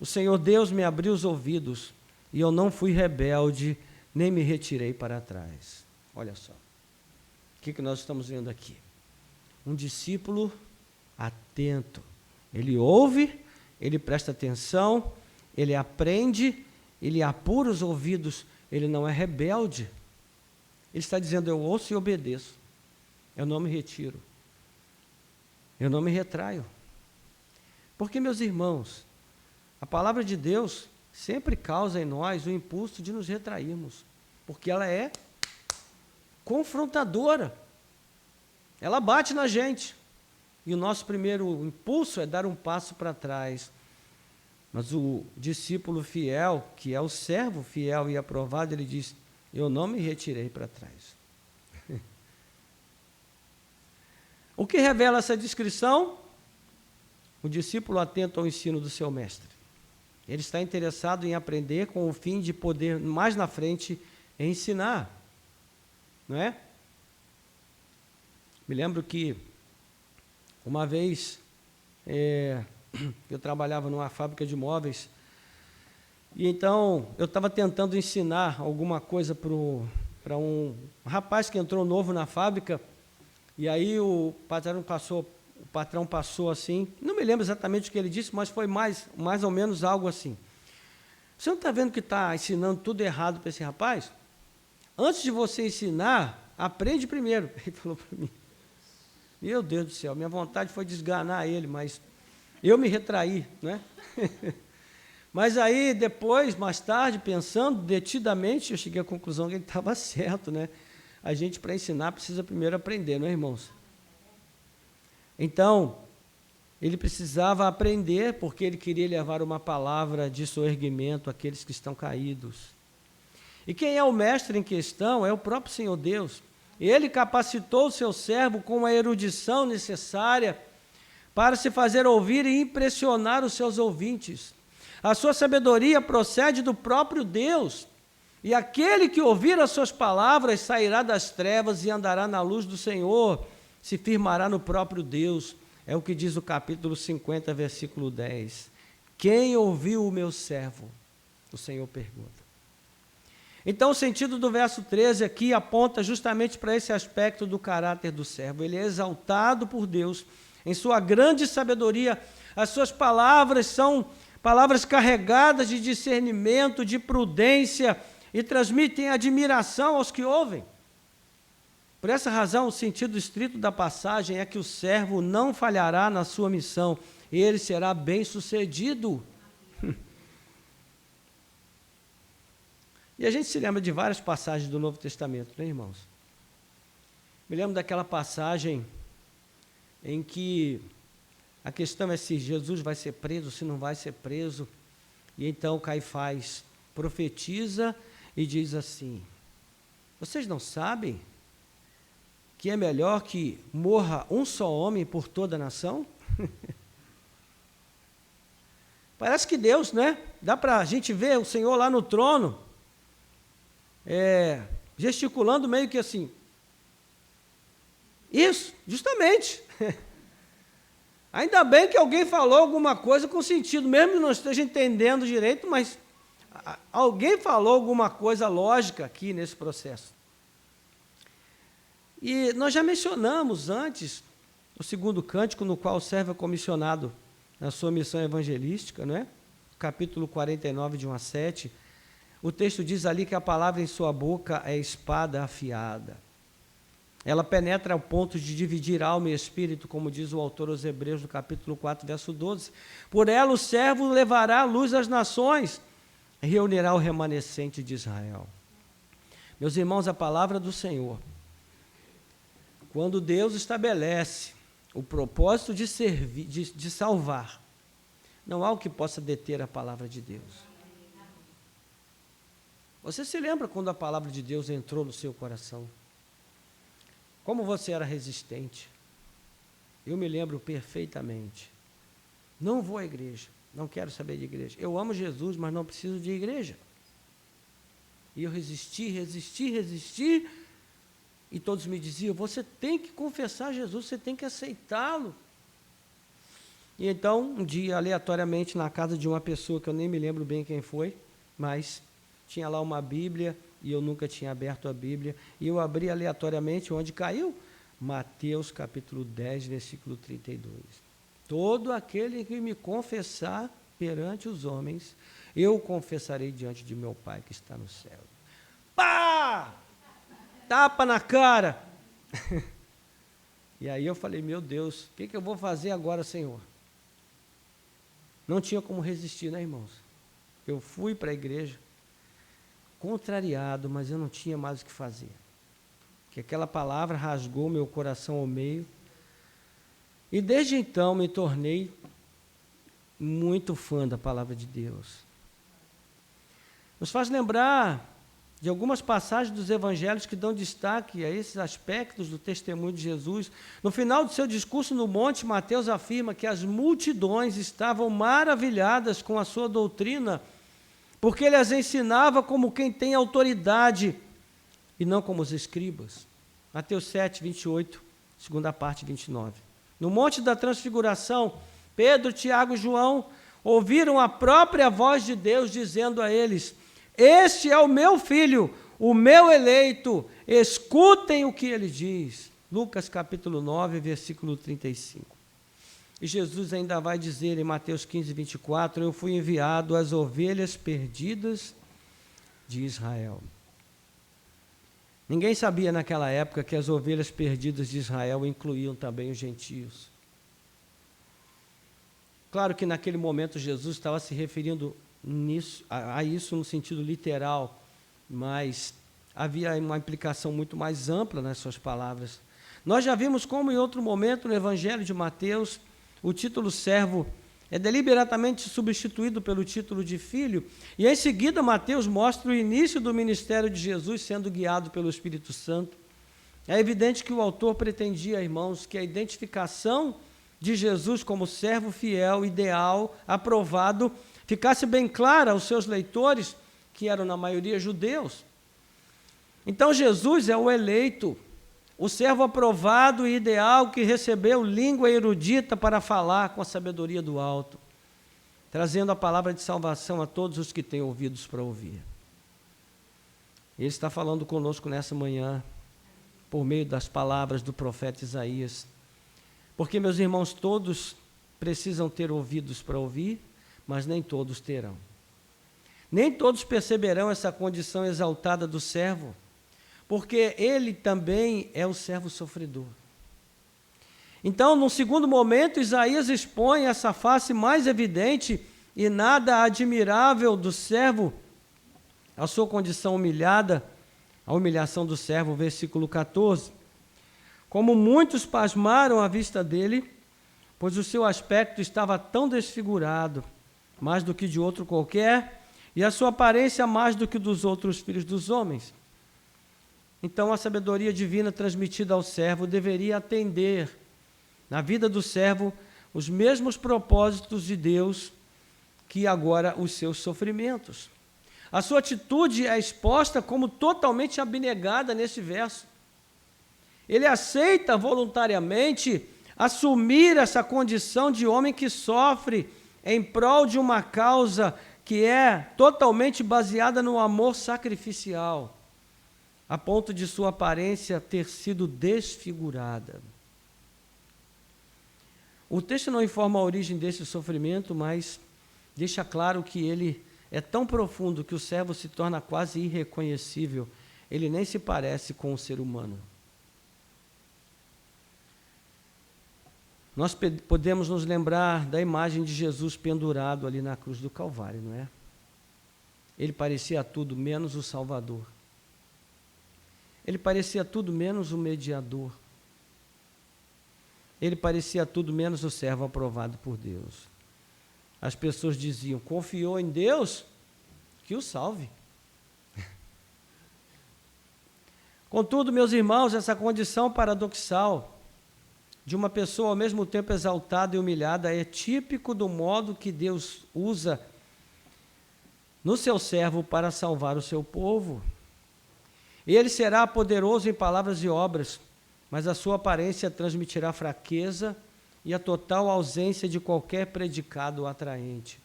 O Senhor Deus me abriu os ouvidos, e eu não fui rebelde, nem me retirei para trás. Olha só, o que nós estamos vendo aqui? Um discípulo atento. Ele ouve, ele presta atenção, ele aprende, ele apura os ouvidos, ele não é rebelde. Ele está dizendo: eu ouço e obedeço, eu não me retiro, eu não me retraio. Porque, meus irmãos, a palavra de Deus sempre causa em nós o impulso de nos retrairmos, porque ela é confrontadora, ela bate na gente, e o nosso primeiro impulso é dar um passo para trás. Mas o discípulo fiel, que é o servo fiel e aprovado, ele diz: eu não me retirei para trás. O que revela essa descrição? O discípulo atento ao ensino do seu mestre. Ele está interessado em aprender com o fim de poder, mais na frente, ensinar. Não é? Me lembro que, uma vez, eu trabalhava numa fábrica de móveis, e então eu estava tentando ensinar alguma coisa para um rapaz que entrou novo na fábrica, e aí o patrão passou assim, não me lembro exatamente o que ele disse, mas foi mais ou menos algo assim: você não está vendo que está ensinando tudo errado para esse rapaz? Antes de você ensinar, aprende primeiro. Ele falou para mim. Meu Deus do céu, minha vontade foi desganar ele, mas eu me retraí, né? Mas aí, depois, mais tarde, pensando detidamente, eu cheguei à conclusão que ele estava certo, né? A gente, para ensinar, precisa primeiro aprender, não é, irmãos? Então, ele precisava aprender, porque ele queria levar uma palavra de soerguimento àqueles que estão caídos. E quem é o mestre em questão é o próprio Senhor Deus. Ele capacitou o seu servo com a erudição necessária para se fazer ouvir e impressionar os seus ouvintes. A sua sabedoria procede do próprio Deus, e aquele que ouvir as suas palavras sairá das trevas e andará na luz do Senhor, se firmará no próprio Deus. É o que diz o capítulo 50, versículo 10. Quem ouviu o meu servo? O Senhor pergunta. Então, o sentido do verso 13 aqui aponta justamente para esse aspecto do caráter do servo. Ele é exaltado por Deus em sua grande sabedoria. As suas palavras são palavras carregadas de discernimento, de prudência, e transmitem admiração aos que ouvem. Por essa razão, o sentido estrito da passagem é que o servo não falhará na sua missão, ele será bem-sucedido. E a gente se lembra de várias passagens do Novo Testamento, né, irmãos? Me lembro daquela passagem em que a questão é se Jesus vai ser preso, se não vai ser preso. E então Caifás profetiza e diz assim: vocês não sabem que é melhor que morra um só homem por toda a nação? Parece que Deus, né? Dá para a gente ver o Senhor lá no trono, gesticulando meio que assim. Isso, justamente. Ainda bem que alguém falou alguma coisa com sentido, mesmo que não esteja entendendo direito, mas alguém falou alguma coisa lógica aqui nesse processo. E nós já mencionamos antes o segundo cântico, no qual o servo é comissionado na sua missão evangelística, não é? Capítulo 49, de 1 a 7. O texto diz ali que a palavra em sua boca é espada afiada. Ela penetra ao ponto de dividir alma e espírito, como diz o autor aos Hebreus, no capítulo 4, verso 12. Por ela o servo levará a luz às nações, e reunirá o remanescente de Israel. Meus irmãos, a palavra do Senhor, quando Deus estabelece o propósito de servir, de salvar, não há o que possa deter a palavra de Deus. Você se lembra quando a palavra de Deus entrou no seu coração? Como você era resistente? Eu me lembro perfeitamente. Não vou à igreja, não quero saber de igreja. Eu amo Jesus, mas não preciso de igreja. E eu resisti, e todos me diziam: você tem que confessar Jesus, você tem que aceitá-lo. E então, um dia, aleatoriamente, na casa de uma pessoa, que eu nem me lembro bem quem foi, mas tinha lá uma Bíblia, e eu nunca tinha aberto a Bíblia, e eu abri aleatoriamente, onde caiu? Mateus capítulo 10, versículo 32. Todo aquele que me confessar perante os homens, eu confessarei diante de meu Pai que está no céu. Pá! Tapa na cara! E aí eu falei: meu Deus, o que eu vou fazer agora, Senhor? Não tinha como resistir, né, irmãos? Eu fui para a igreja, contrariado, mas eu não tinha mais o que fazer. Que aquela palavra rasgou meu coração ao meio. E desde então me tornei muito fã da palavra de Deus. Nos faz lembrar de algumas passagens dos evangelhos que dão destaque a esses aspectos do testemunho de Jesus. No final do seu discurso no monte, Mateus afirma que as multidões estavam maravilhadas com a sua doutrina, porque ele as ensinava como quem tem autoridade e não como os escribas. Mateus 7, 28, segunda parte, 29. No Monte da Transfiguração, Pedro, Tiago e João ouviram a própria voz de Deus dizendo a eles: este é o meu filho, o meu eleito, escutem o que ele diz. Lucas capítulo 9, versículo 35. E Jesus ainda vai dizer em Mateus 15, 24, eu fui enviado às ovelhas perdidas de Israel. Ninguém sabia naquela época que as ovelhas perdidas de Israel incluíam também os gentios. Claro que naquele momento Jesus estava se referindo a isso no sentido literal, mas havia uma implicação muito mais ampla nas suas palavras. Nós já vimos como em outro momento no Evangelho de Mateus, o título servo é deliberadamente substituído pelo título de filho, e em seguida Mateus mostra o início do ministério de Jesus sendo guiado pelo Espírito Santo. É evidente que o autor pretendia, irmãos, que a identificação de Jesus como servo fiel, ideal, aprovado, ficasse bem clara aos seus leitores, que eram na maioria judeus. Então Jesus é o eleito, o servo aprovado e ideal que recebeu língua erudita para falar com a sabedoria do alto, trazendo a palavra de salvação a todos os que têm ouvidos para ouvir. Ele está falando conosco nessa manhã, por meio das palavras do profeta Isaías, porque, meus irmãos, todos precisam ter ouvidos para ouvir, mas nem todos terão. Nem todos perceberão essa condição exaltada do servo, porque ele também é o servo sofredor. Então, num segundo momento, Isaías expõe essa face mais evidente e nada admirável do servo, a sua condição humilhada, a humilhação do servo, versículo 14. como muitos pasmaram à vista dele, pois o seu aspecto estava tão desfigurado, mais do que de outro qualquer, e a sua aparência mais do que dos outros filhos dos homens. Então a sabedoria divina transmitida ao servo deveria atender, na vida do servo, os mesmos propósitos de Deus que agora os seus sofrimentos. A sua atitude é exposta como totalmente abnegada nesse verso. Ele aceita voluntariamente assumir essa condição de homem que sofre em prol de uma causa que é totalmente baseada no amor sacrificial, a ponto de sua aparência ter sido desfigurada. O texto não informa a origem desse sofrimento, mas deixa claro que ele é tão profundo que o servo se torna quase irreconhecível. Ele nem se parece com o ser humano. Nós podemos nos lembrar da imagem de Jesus pendurado ali na cruz do Calvário, não é? Ele parecia tudo menos o Salvador. Ele parecia tudo menos o mediador. Ele parecia tudo menos o servo aprovado por Deus. As pessoas diziam: confiou em Deus? Que o salve. Contudo, meus irmãos, essa condição paradoxal de uma pessoa ao mesmo tempo exaltada e humilhada é típico do modo que Deus usa no seu servo para salvar o seu povo. Ele será poderoso em palavras e obras, mas a sua aparência transmitirá fraqueza e a total ausência de qualquer predicado atraente.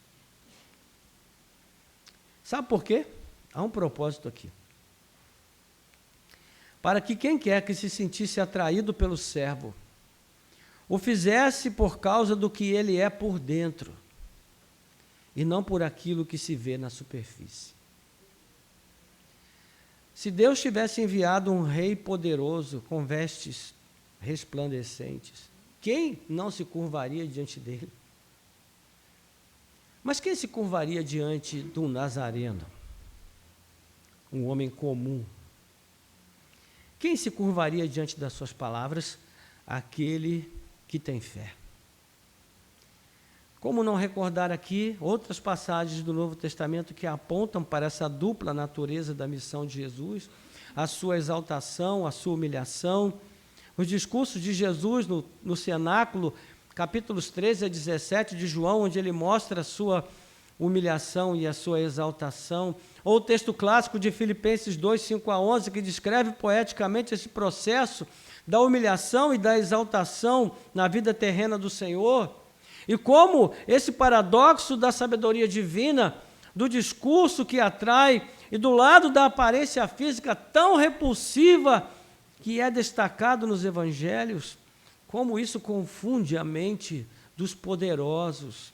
Sabe por quê? Há um propósito aqui. Para que quem quer que se sentisse atraído pelo servo o fizesse por causa do que ele é por dentro, e não por aquilo que se vê na superfície. Se Deus tivesse enviado um rei poderoso com vestes resplandecentes, quem não se curvaria diante dele? Mas quem se curvaria diante do Nazareno? Um homem comum. Quem se curvaria diante das suas palavras? Aquele que tem fé. Como não recordar aqui outras passagens do Novo Testamento que apontam para essa dupla natureza da missão de Jesus, a sua exaltação, a sua humilhação, os discursos de Jesus no cenáculo, capítulos 13 a 17 de João, onde ele mostra a sua humilhação e a sua exaltação, ou o texto clássico de Filipenses 2, 5 a 11, que descreve poeticamente esse processo da humilhação e da exaltação na vida terrena do Senhor, e como esse paradoxo da sabedoria divina, do discurso que atrai, e do lado da aparência física tão repulsiva que é destacado nos evangelhos, como isso confunde a mente dos poderosos.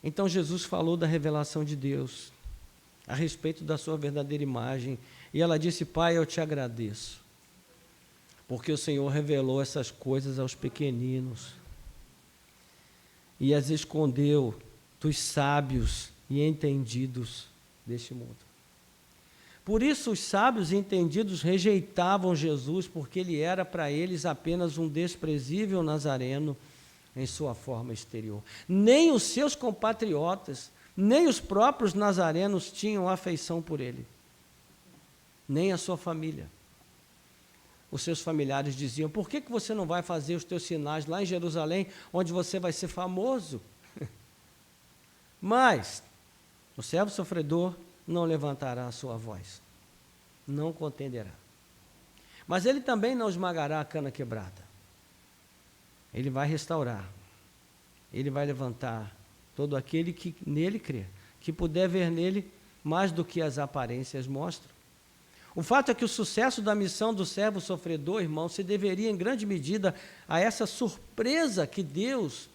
Então Jesus falou da revelação de Deus, a respeito da sua verdadeira imagem, e ela disse: Pai, eu te agradeço, porque o Senhor revelou essas coisas aos pequeninos e as escondeu dos sábios e entendidos deste mundo. Por isso os sábios e entendidos rejeitavam Jesus, porque ele era para eles apenas um desprezível nazareno em sua forma exterior. Nem os seus compatriotas, nem os próprios nazarenos tinham afeição por ele, nem a sua família. Os seus familiares diziam: por que você não vai fazer os teus sinais lá em Jerusalém, onde você vai ser famoso? Mas o servo sofredor não levantará a sua voz, não contenderá. Mas ele também não esmagará a cana quebrada. Ele vai restaurar, ele vai levantar todo aquele que nele crê, que puder ver nele mais do que as aparências mostram. O fato é que o sucesso da missão do servo sofredor, irmão, se deveria em grande medida a essa surpresa que Deus,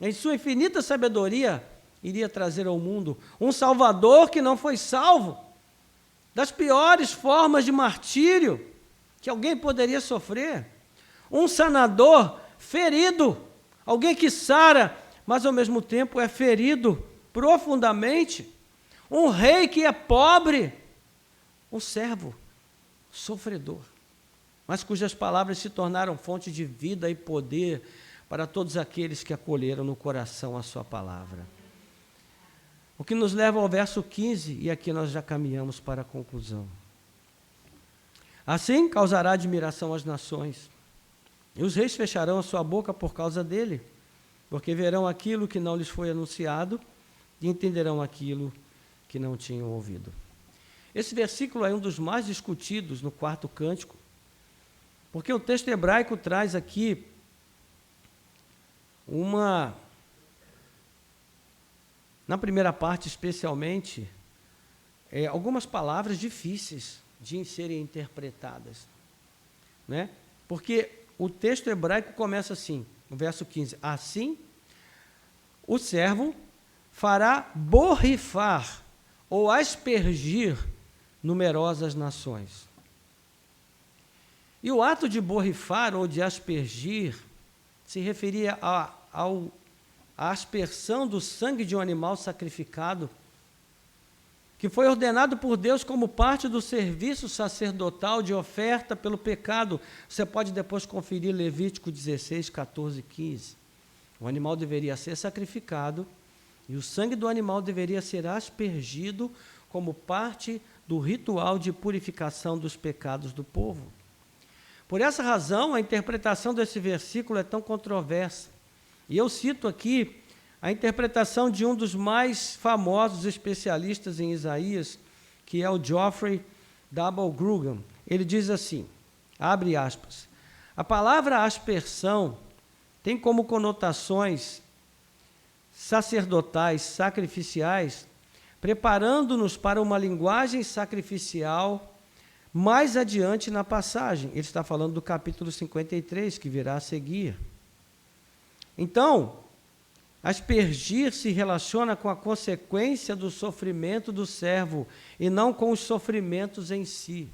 em sua infinita sabedoria, iria trazer ao mundo. Um Salvador que não foi salvo das piores formas de martírio que alguém poderia sofrer. Um sanador ferido, alguém que sara, mas ao mesmo tempo é ferido profundamente. Um rei que é pobre, um servo sofredor. mas cujas palavras se tornaram fonte de vida e poder para todos aqueles que acolheram no coração a sua palavra. O que nos leva ao verso 15, e aqui nós já caminhamos para a conclusão. Assim causará admiração às nações, e os reis fecharão a sua boca por causa dele, porque verão aquilo que não lhes foi anunciado e entenderão aquilo que não tinham ouvido. Esse versículo é um dos mais discutidos no quarto cântico, porque o texto hebraico traz aqui na primeira parte especialmente, algumas palavras difíceis de serem interpretadas, né? Porque o texto hebraico começa assim, no verso 15, assim o servo fará borrifar ou aspergir numerosas nações. E o ato de borrifar ou de aspergir se referia à aspersão do sangue de um animal sacrificado, que foi ordenado por Deus como parte do serviço sacerdotal de oferta pelo pecado. Você pode depois conferir Levítico 16, 14 e 15. O animal deveria ser sacrificado e o sangue do animal deveria ser aspergido como parte do ritual de purificação dos pecados do povo. Por essa razão, a interpretação desse versículo é tão controversa. E eu cito aqui a interpretação de um dos mais famosos especialistas em Isaías, que é o Geoffrey W. Grugan. Ele diz assim, abre aspas, a palavra aspersão tem como conotações sacerdotais, sacrificiais, preparando-nos para uma linguagem sacrificial mais adiante na passagem. Ele está falando do capítulo 53, que virá a seguir. Então, aspergir se relaciona com a consequência do sofrimento do servo e não com os sofrimentos em si.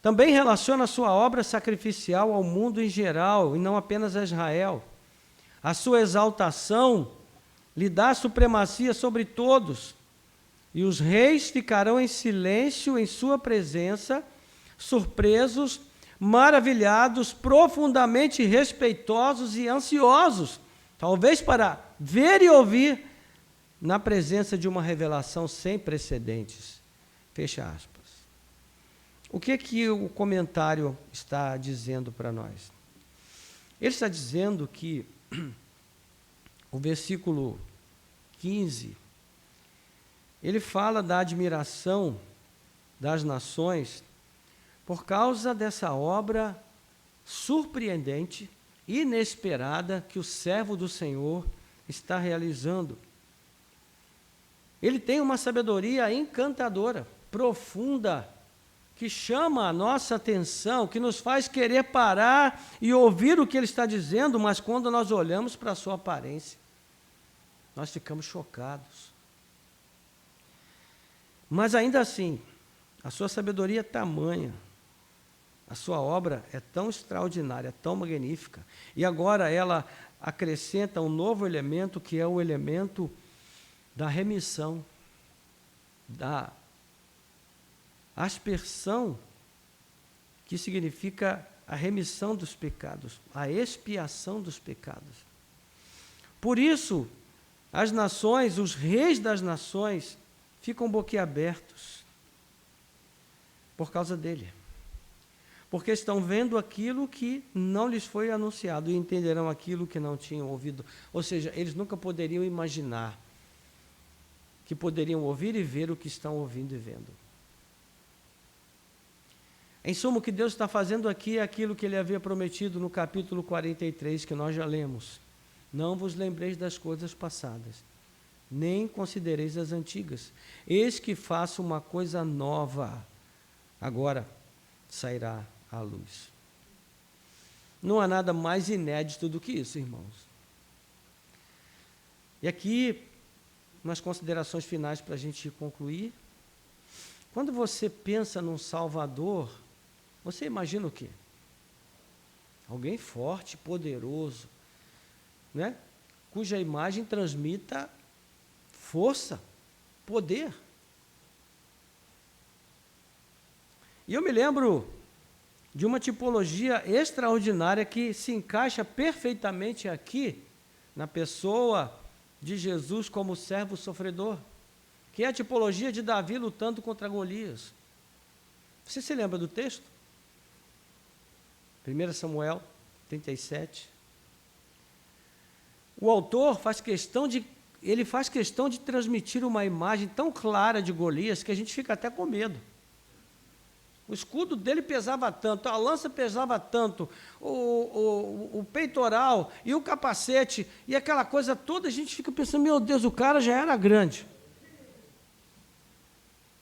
Também relaciona a sua obra sacrificial ao mundo em geral e não apenas a Israel. A sua exaltação lhe dá supremacia sobre todos, e os reis ficarão em silêncio em sua presença, surpresos, maravilhados, profundamente respeitosos e ansiosos, talvez para ver e ouvir na presença de uma revelação sem precedentes. Fecha aspas. O que o comentário está dizendo para nós? Ele está dizendo que o versículo 15, ele fala da admiração das nações por causa dessa obra surpreendente, inesperada, que o servo do Senhor está realizando. Ele tem uma sabedoria encantadora, profunda, que chama a nossa atenção, que nos faz querer parar e ouvir o que ele está dizendo, mas quando nós olhamos para a sua aparência, nós ficamos chocados. Mas ainda assim, a sua sabedoria é tamanha, a sua obra é tão extraordinária, tão magnífica, e agora ela acrescenta um novo elemento, que é o elemento da remissão, da aspersão, que significa a remissão dos pecados, a expiação dos pecados. Por isso, as nações, os reis das nações, ficam boquiabertos por causa dele. Porque estão vendo aquilo que não lhes foi anunciado e entenderão aquilo que não tinham ouvido. Ou seja, eles nunca poderiam imaginar que poderiam ouvir e ver o que estão ouvindo e vendo. Em suma, o que Deus está fazendo aqui é aquilo que ele havia prometido no capítulo 43, que nós já lemos. Não vos lembreis das coisas passadas, nem considereis as antigas. Eis que faço uma coisa nova, agora sairá à luz. Não há nada mais inédito do que isso, irmãos. E aqui, umas considerações finais para a gente concluir. Quando você pensa num Salvador, você imagina o quê? Alguém forte, poderoso, né? Cuja imagem transmita força, poder. E eu me lembro de uma tipologia extraordinária que se encaixa perfeitamente aqui, na pessoa de Jesus como servo sofredor, que é a tipologia de Davi lutando contra Golias. Você se lembra do texto? 1 Samuel 37. O autor faz questão de transmitir uma imagem tão clara de Golias que a gente fica até com medo. O escudo dele pesava tanto, a lança pesava tanto, o peitoral e o capacete, e aquela coisa toda, a gente fica pensando, meu Deus, o cara já era grande.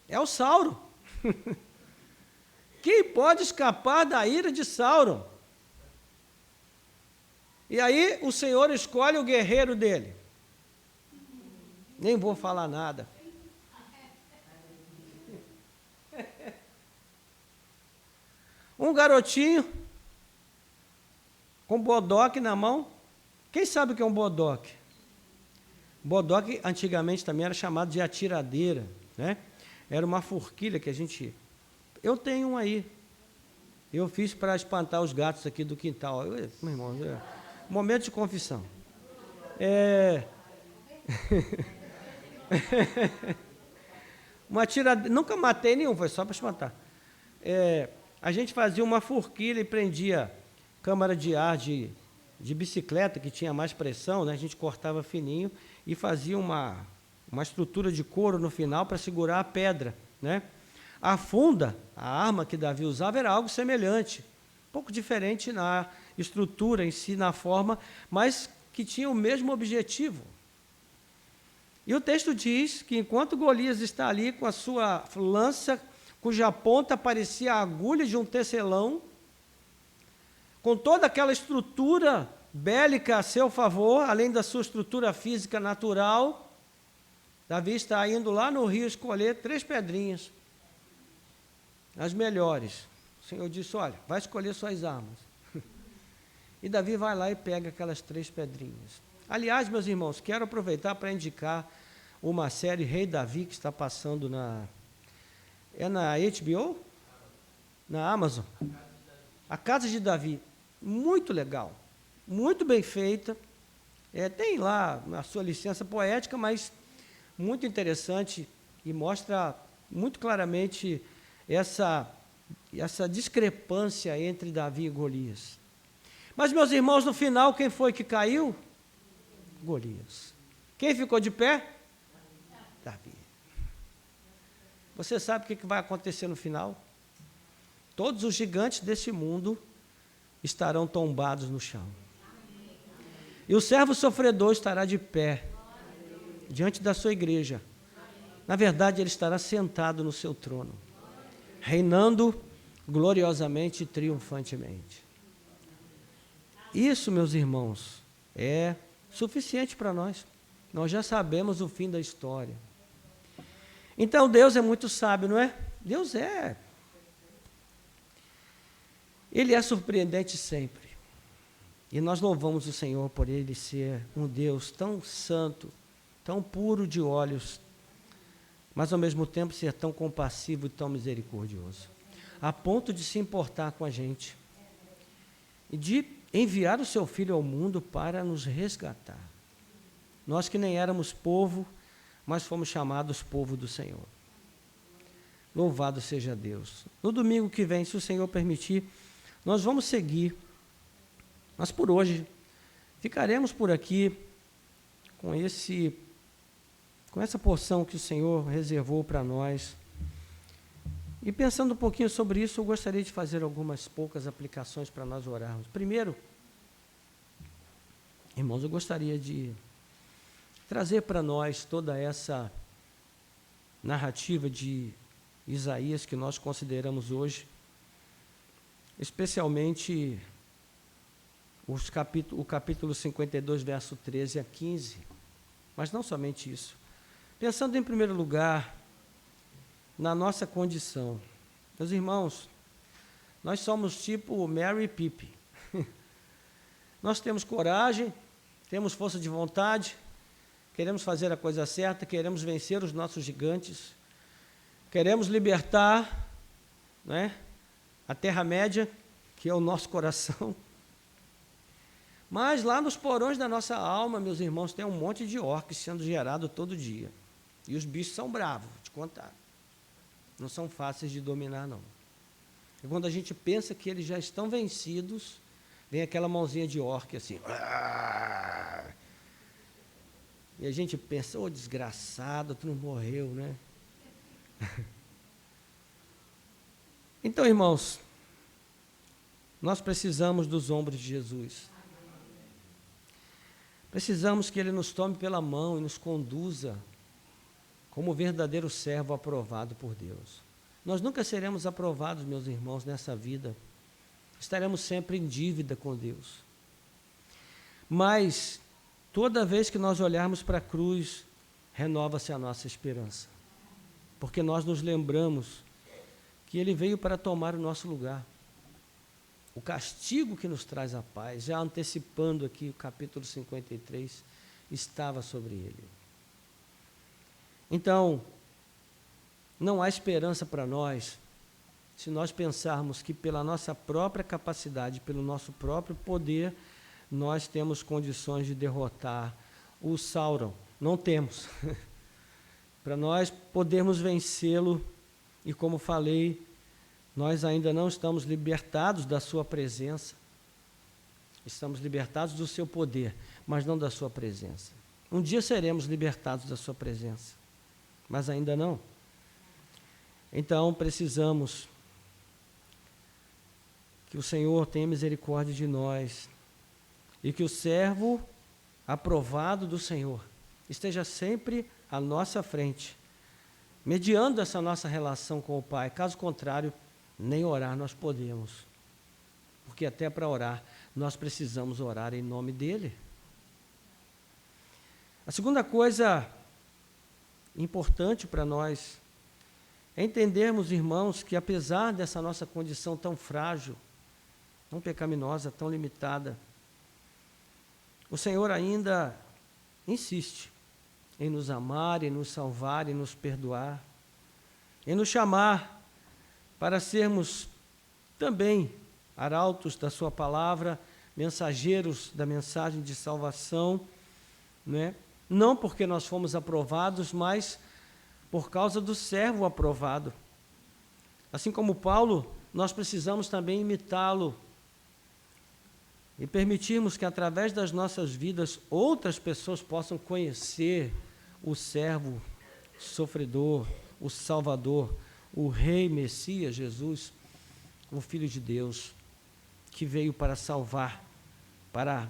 É o Sauron. Quem pode escapar da ira de Sauron? E aí o Senhor escolhe o guerreiro dele. Nem vou falar nada. Um garotinho com bodoque na mão. Quem sabe o que é um bodoque? Bodoque antigamente também era chamado de atiradeira, né? Era uma forquilha que a gente... Eu tenho um aí. Eu fiz para espantar os gatos aqui do quintal. Meu irmão, momento de confissão. Uma atiradeira... Nunca matei nenhum, foi só para espantar. A gente fazia uma forquilha e prendia câmara de ar de bicicleta, que tinha mais pressão, né? A gente cortava fininho e fazia uma estrutura de couro no final para segurar a pedra, né? A funda, a arma que Davi usava, era algo semelhante, um pouco diferente na estrutura em si, na forma, mas que tinha o mesmo objetivo. E o texto diz que enquanto Golias está ali com a sua lança, cuja ponta parecia a agulha de um tecelão, com toda aquela estrutura bélica a seu favor, além da sua estrutura física natural, Davi está indo lá no rio escolher 3 pedrinhas, as melhores. O Senhor disse, olha, vai escolher suas armas. E Davi vai lá e pega aquelas 3 pedrinhas. Aliás, meus irmãos, quero aproveitar para indicar uma série Rei Davi, que está passando na HBO? Na Amazon. A Casa de Davi. Muito legal, muito bem feita. Tem lá a sua licença poética, mas muito interessante e mostra muito claramente essa discrepância entre Davi e Golias. Mas, meus irmãos, no final, quem foi que caiu? Golias. Quem ficou de pé? Davi. Você sabe o que vai acontecer no final? Todos os gigantes desse mundo estarão tombados no chão. E o servo sofredor estará de pé diante da sua igreja. Na verdade, ele estará sentado no seu trono, reinando gloriosamente e triunfantemente. Isso, meus irmãos, é suficiente para nós. Nós já sabemos o fim da história. Então, Deus é muito sábio, não é? Deus é. Ele é surpreendente sempre. E nós louvamos o Senhor por Ele ser um Deus tão santo, tão puro de olhos, mas ao mesmo tempo ser tão compassivo e tão misericordioso, a ponto de se importar com a gente e de enviar o seu Filho ao mundo para nos resgatar. Nós que nem éramos povo, mas fomos chamados povo do Senhor. Louvado seja Deus. No domingo que vem, se o Senhor permitir, nós vamos seguir, mas por hoje ficaremos por aqui com essa porção que o Senhor reservou para nós. E pensando um pouquinho sobre isso, eu gostaria de fazer algumas poucas aplicações para nós orarmos. Primeiro, irmãos, eu gostaria de trazer para nós toda essa narrativa de Isaías que nós consideramos hoje, especialmente o capítulo 52, verso 13 a 15, mas não somente isso. Pensando em primeiro lugar na nossa condição. Meus irmãos, nós somos tipo Mary e Pippin. Nós temos coragem, temos força de vontade, queremos fazer a coisa certa, queremos vencer os nossos gigantes, queremos libertar não é? A Terra-média, que é o nosso coração. Mas lá nos porões da nossa alma, meus irmãos, tem um monte de orques sendo gerado todo dia. E os bichos são bravos, vou te contar. Não são fáceis de dominar, não. E quando a gente pensa que eles já estão vencidos, vem aquela mãozinha de orque assim. E a gente pensa, ô desgraçado, tu não morreu, né? Então, irmãos, nós precisamos dos ombros de Jesus. Precisamos que Ele nos tome pela mão e nos conduza como verdadeiro servo aprovado por Deus. Nós nunca seremos aprovados, meus irmãos, nessa vida. Estaremos sempre em dívida com Deus. Mas, toda vez que nós olharmos para a cruz, renova-se a nossa esperança. Porque nós nos lembramos que Ele veio para tomar o nosso lugar. O castigo que nos traz a paz, já antecipando aqui o capítulo 53, estava sobre Ele. Então, não há esperança para nós se nós pensarmos que pela nossa própria capacidade, pelo nosso próprio poder, nós temos condições de derrotar o Sauron. Não temos. Para nós podermos vencê-lo, e como falei, nós ainda não estamos libertados da sua presença. Estamos libertados do seu poder, mas não da sua presença. Um dia seremos libertados da sua presença, mas ainda não. Então precisamos que o Senhor tenha misericórdia de nós e que o servo aprovado do Senhor esteja sempre à nossa frente, mediando essa nossa relação com o Pai. Caso contrário, nem orar nós podemos, porque até para orar nós precisamos orar em nome dEle. A segunda coisa importante para nós é entendermos, irmãos, que apesar dessa nossa condição tão frágil, tão pecaminosa, tão limitada, o Senhor ainda insiste em nos amar, em nos salvar, em nos perdoar, em nos chamar para sermos também arautos da sua palavra, mensageiros da mensagem de salvação, né? Não porque nós fomos aprovados, mas por causa do servo aprovado. Assim como Paulo, nós precisamos também imitá-lo e permitirmos que através das nossas vidas outras pessoas possam conhecer o servo sofredor, o Salvador, o Rei Messias, Jesus, o Filho de Deus, que veio para salvar, para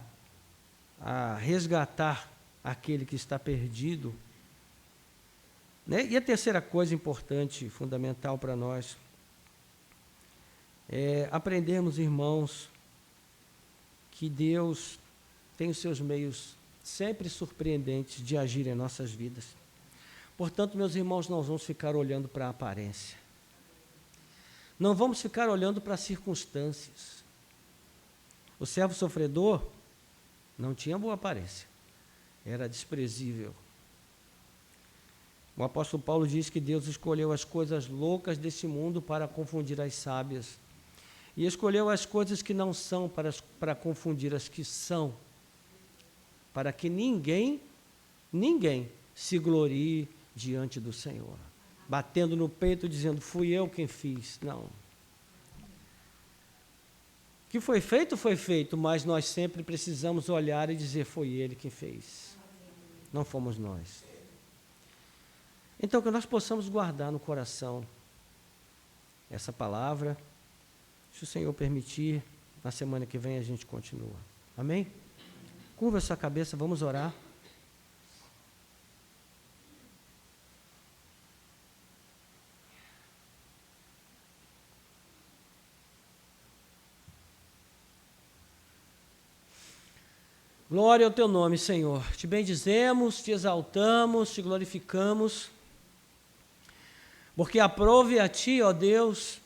resgatar aquele que está perdido. Né? E a terceira coisa importante, fundamental para nós, é aprendermos, irmãos, que Deus tem os seus meios sempre surpreendentes de agir em nossas vidas. Portanto, meus irmãos, nós vamos ficar olhando para a aparência. Não vamos ficar olhando para as circunstâncias. O servo sofredor não tinha boa aparência. Era desprezível. O apóstolo Paulo diz que Deus escolheu as coisas loucas desse mundo para confundir as sábias. E escolheu as coisas que não são para confundir as que são, para que ninguém se glorie diante do Senhor, batendo no peito dizendo, fui eu quem fiz. Não. O que foi feito, mas nós sempre precisamos olhar e dizer, foi Ele quem fez, não fomos nós. Então, que nós possamos guardar no coração essa palavra. Se o Senhor permitir, na semana que vem a gente continua. Amém? Curva a sua cabeça, vamos orar. Glória ao teu nome, Senhor. Te bendizemos, te exaltamos, te glorificamos, porque aprove a ti, ó Deus,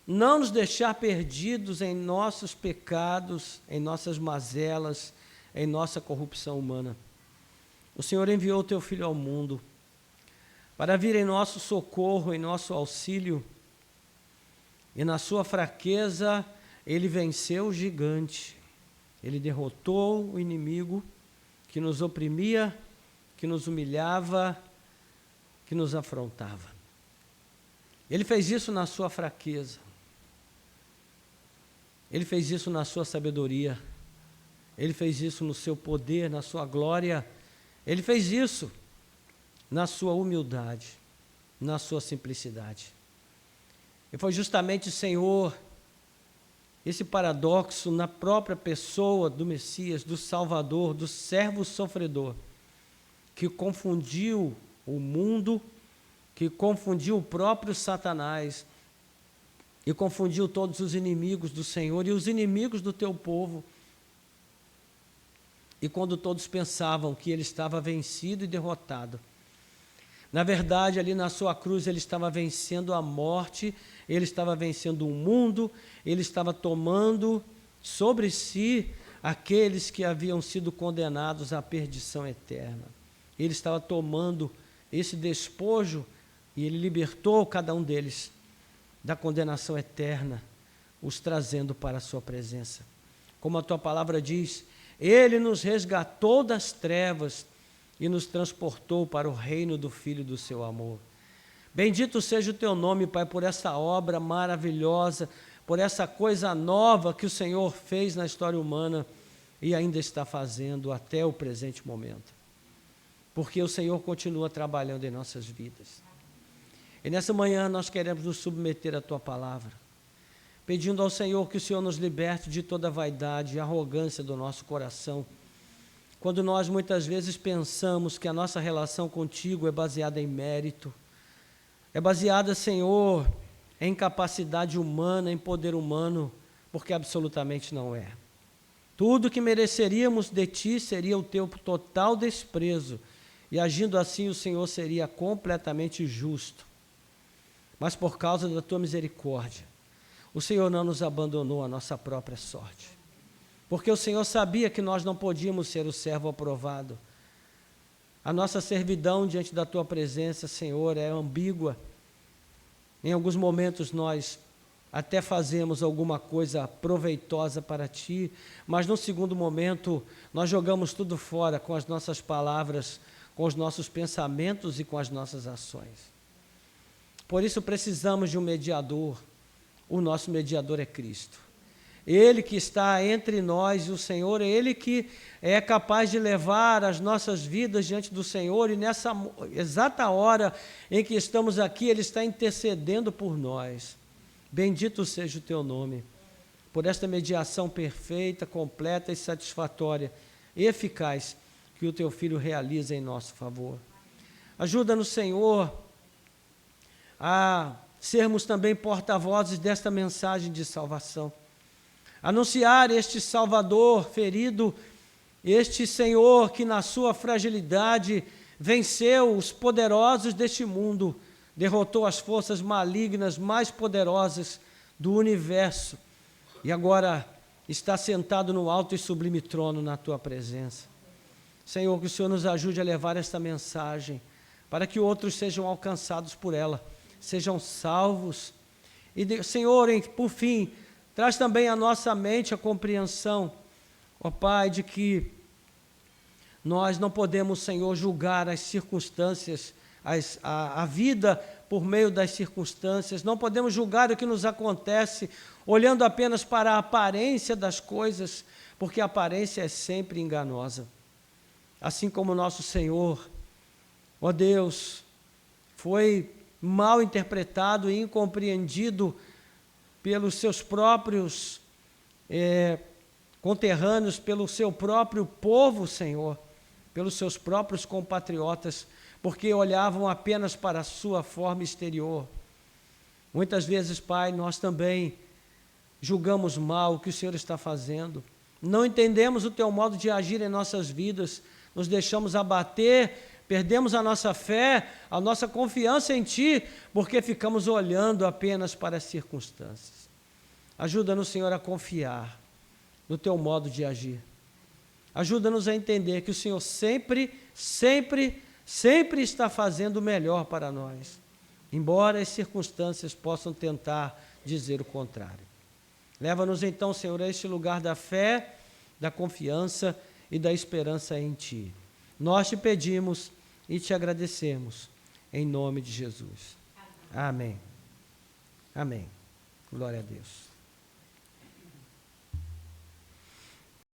não nos deixar perdidos em nossos pecados, em nossas mazelas, em nossa corrupção humana. O Senhor enviou o teu Filho ao mundo para vir em nosso socorro, em nosso auxílio, e na sua fraqueza ele venceu o gigante. Ele derrotou o inimigo que nos oprimia, que nos humilhava, que nos afrontava. Ele fez isso na sua fraqueza. Ele fez isso na sua sabedoria. Ele fez isso no seu poder, na sua glória. Ele fez isso na sua humildade, na sua simplicidade. E foi justamente, Senhor, esse paradoxo na própria pessoa do Messias, do Salvador, do servo sofredor, que confundiu o mundo, que confundiu o próprio Satanás e confundiu todos os inimigos do Senhor e os inimigos do teu povo. E quando todos pensavam que ele estava vencido e derrotado, na verdade, ali na sua cruz, ele estava vencendo a morte, ele estava vencendo o mundo, ele estava tomando sobre si aqueles que haviam sido condenados à perdição eterna. Ele estava tomando esse despojo e ele libertou cada um deles da condenação eterna, os trazendo para a sua presença. Como a tua palavra diz, ele nos resgatou das trevas e nos transportou para o reino do Filho do seu amor. Bendito seja o teu nome, Pai, por essa obra maravilhosa, por essa coisa nova que o Senhor fez na história humana e ainda está fazendo até o presente momento. Porque o Senhor continua trabalhando em nossas vidas. E nessa manhã nós queremos nos submeter à tua palavra, pedindo ao Senhor que o Senhor nos liberte de toda a vaidade e arrogância do nosso coração, quando nós muitas vezes pensamos que a nossa relação contigo é baseada em mérito, é baseada, Senhor, em capacidade humana, em poder humano, porque absolutamente não é. Tudo que mereceríamos de ti seria o teu total desprezo, e agindo assim o Senhor seria completamente justo. Mas por causa da tua misericórdia, o Senhor não nos abandonou à nossa própria sorte. Porque o Senhor sabia que nós não podíamos ser o servo aprovado. A nossa servidão diante da tua presença, Senhor, é ambígua. Em alguns momentos nós até fazemos alguma coisa proveitosa para ti, mas no segundo momento nós jogamos tudo fora com as nossas palavras, com os nossos pensamentos e com as nossas ações. Por isso precisamos de um mediador. O nosso mediador é Cristo. Ele que está entre nós e o Senhor, é Ele que é capaz de levar as nossas vidas diante do Senhor, e nessa exata hora em que estamos aqui, Ele está intercedendo por nós. Bendito seja o teu nome, por esta mediação perfeita, completa e satisfatória, e eficaz, que o teu Filho realiza em nosso favor. Ajuda-nos, Senhor, a sermos também porta-vozes desta mensagem de salvação. Anunciar este Salvador ferido, este Senhor que na sua fragilidade venceu os poderosos deste mundo, derrotou as forças malignas mais poderosas do universo e agora está sentado no alto e sublime trono na tua presença. Senhor, que o Senhor nos ajude a levar esta mensagem para que outros sejam alcançados por ela, sejam salvos. E, Senhor, por fim, traz também à nossa mente a compreensão, ó Pai, de que nós não podemos, Senhor, julgar as circunstâncias, a vida por meio das circunstâncias, não podemos julgar o que nos acontece olhando apenas para a aparência das coisas, porque a aparência é sempre enganosa. Assim como o nosso Senhor, ó Deus, foi mal interpretado e incompreendido pelos seus próprios conterrâneos, pelo seu próprio povo, Senhor, pelos seus próprios compatriotas, porque olhavam apenas para a sua forma exterior. Muitas vezes, Pai, nós também julgamos mal o que o Senhor está fazendo, não entendemos o teu modo de agir em nossas vidas, nos deixamos abater, perdemos a nossa fé, a nossa confiança em Ti, porque ficamos olhando apenas para as circunstâncias. Ajuda-nos, Senhor, a confiar no Teu modo de agir. Ajuda-nos a entender que o Senhor sempre está fazendo o melhor para nós. embora as circunstâncias possam tentar dizer o contrário. Leva-nos então, Senhor, a este lugar da fé, da confiança e da esperança em Ti. Nós te pedimos e te agradecemos, em nome de Jesus. Amém. Amém. Glória a Deus.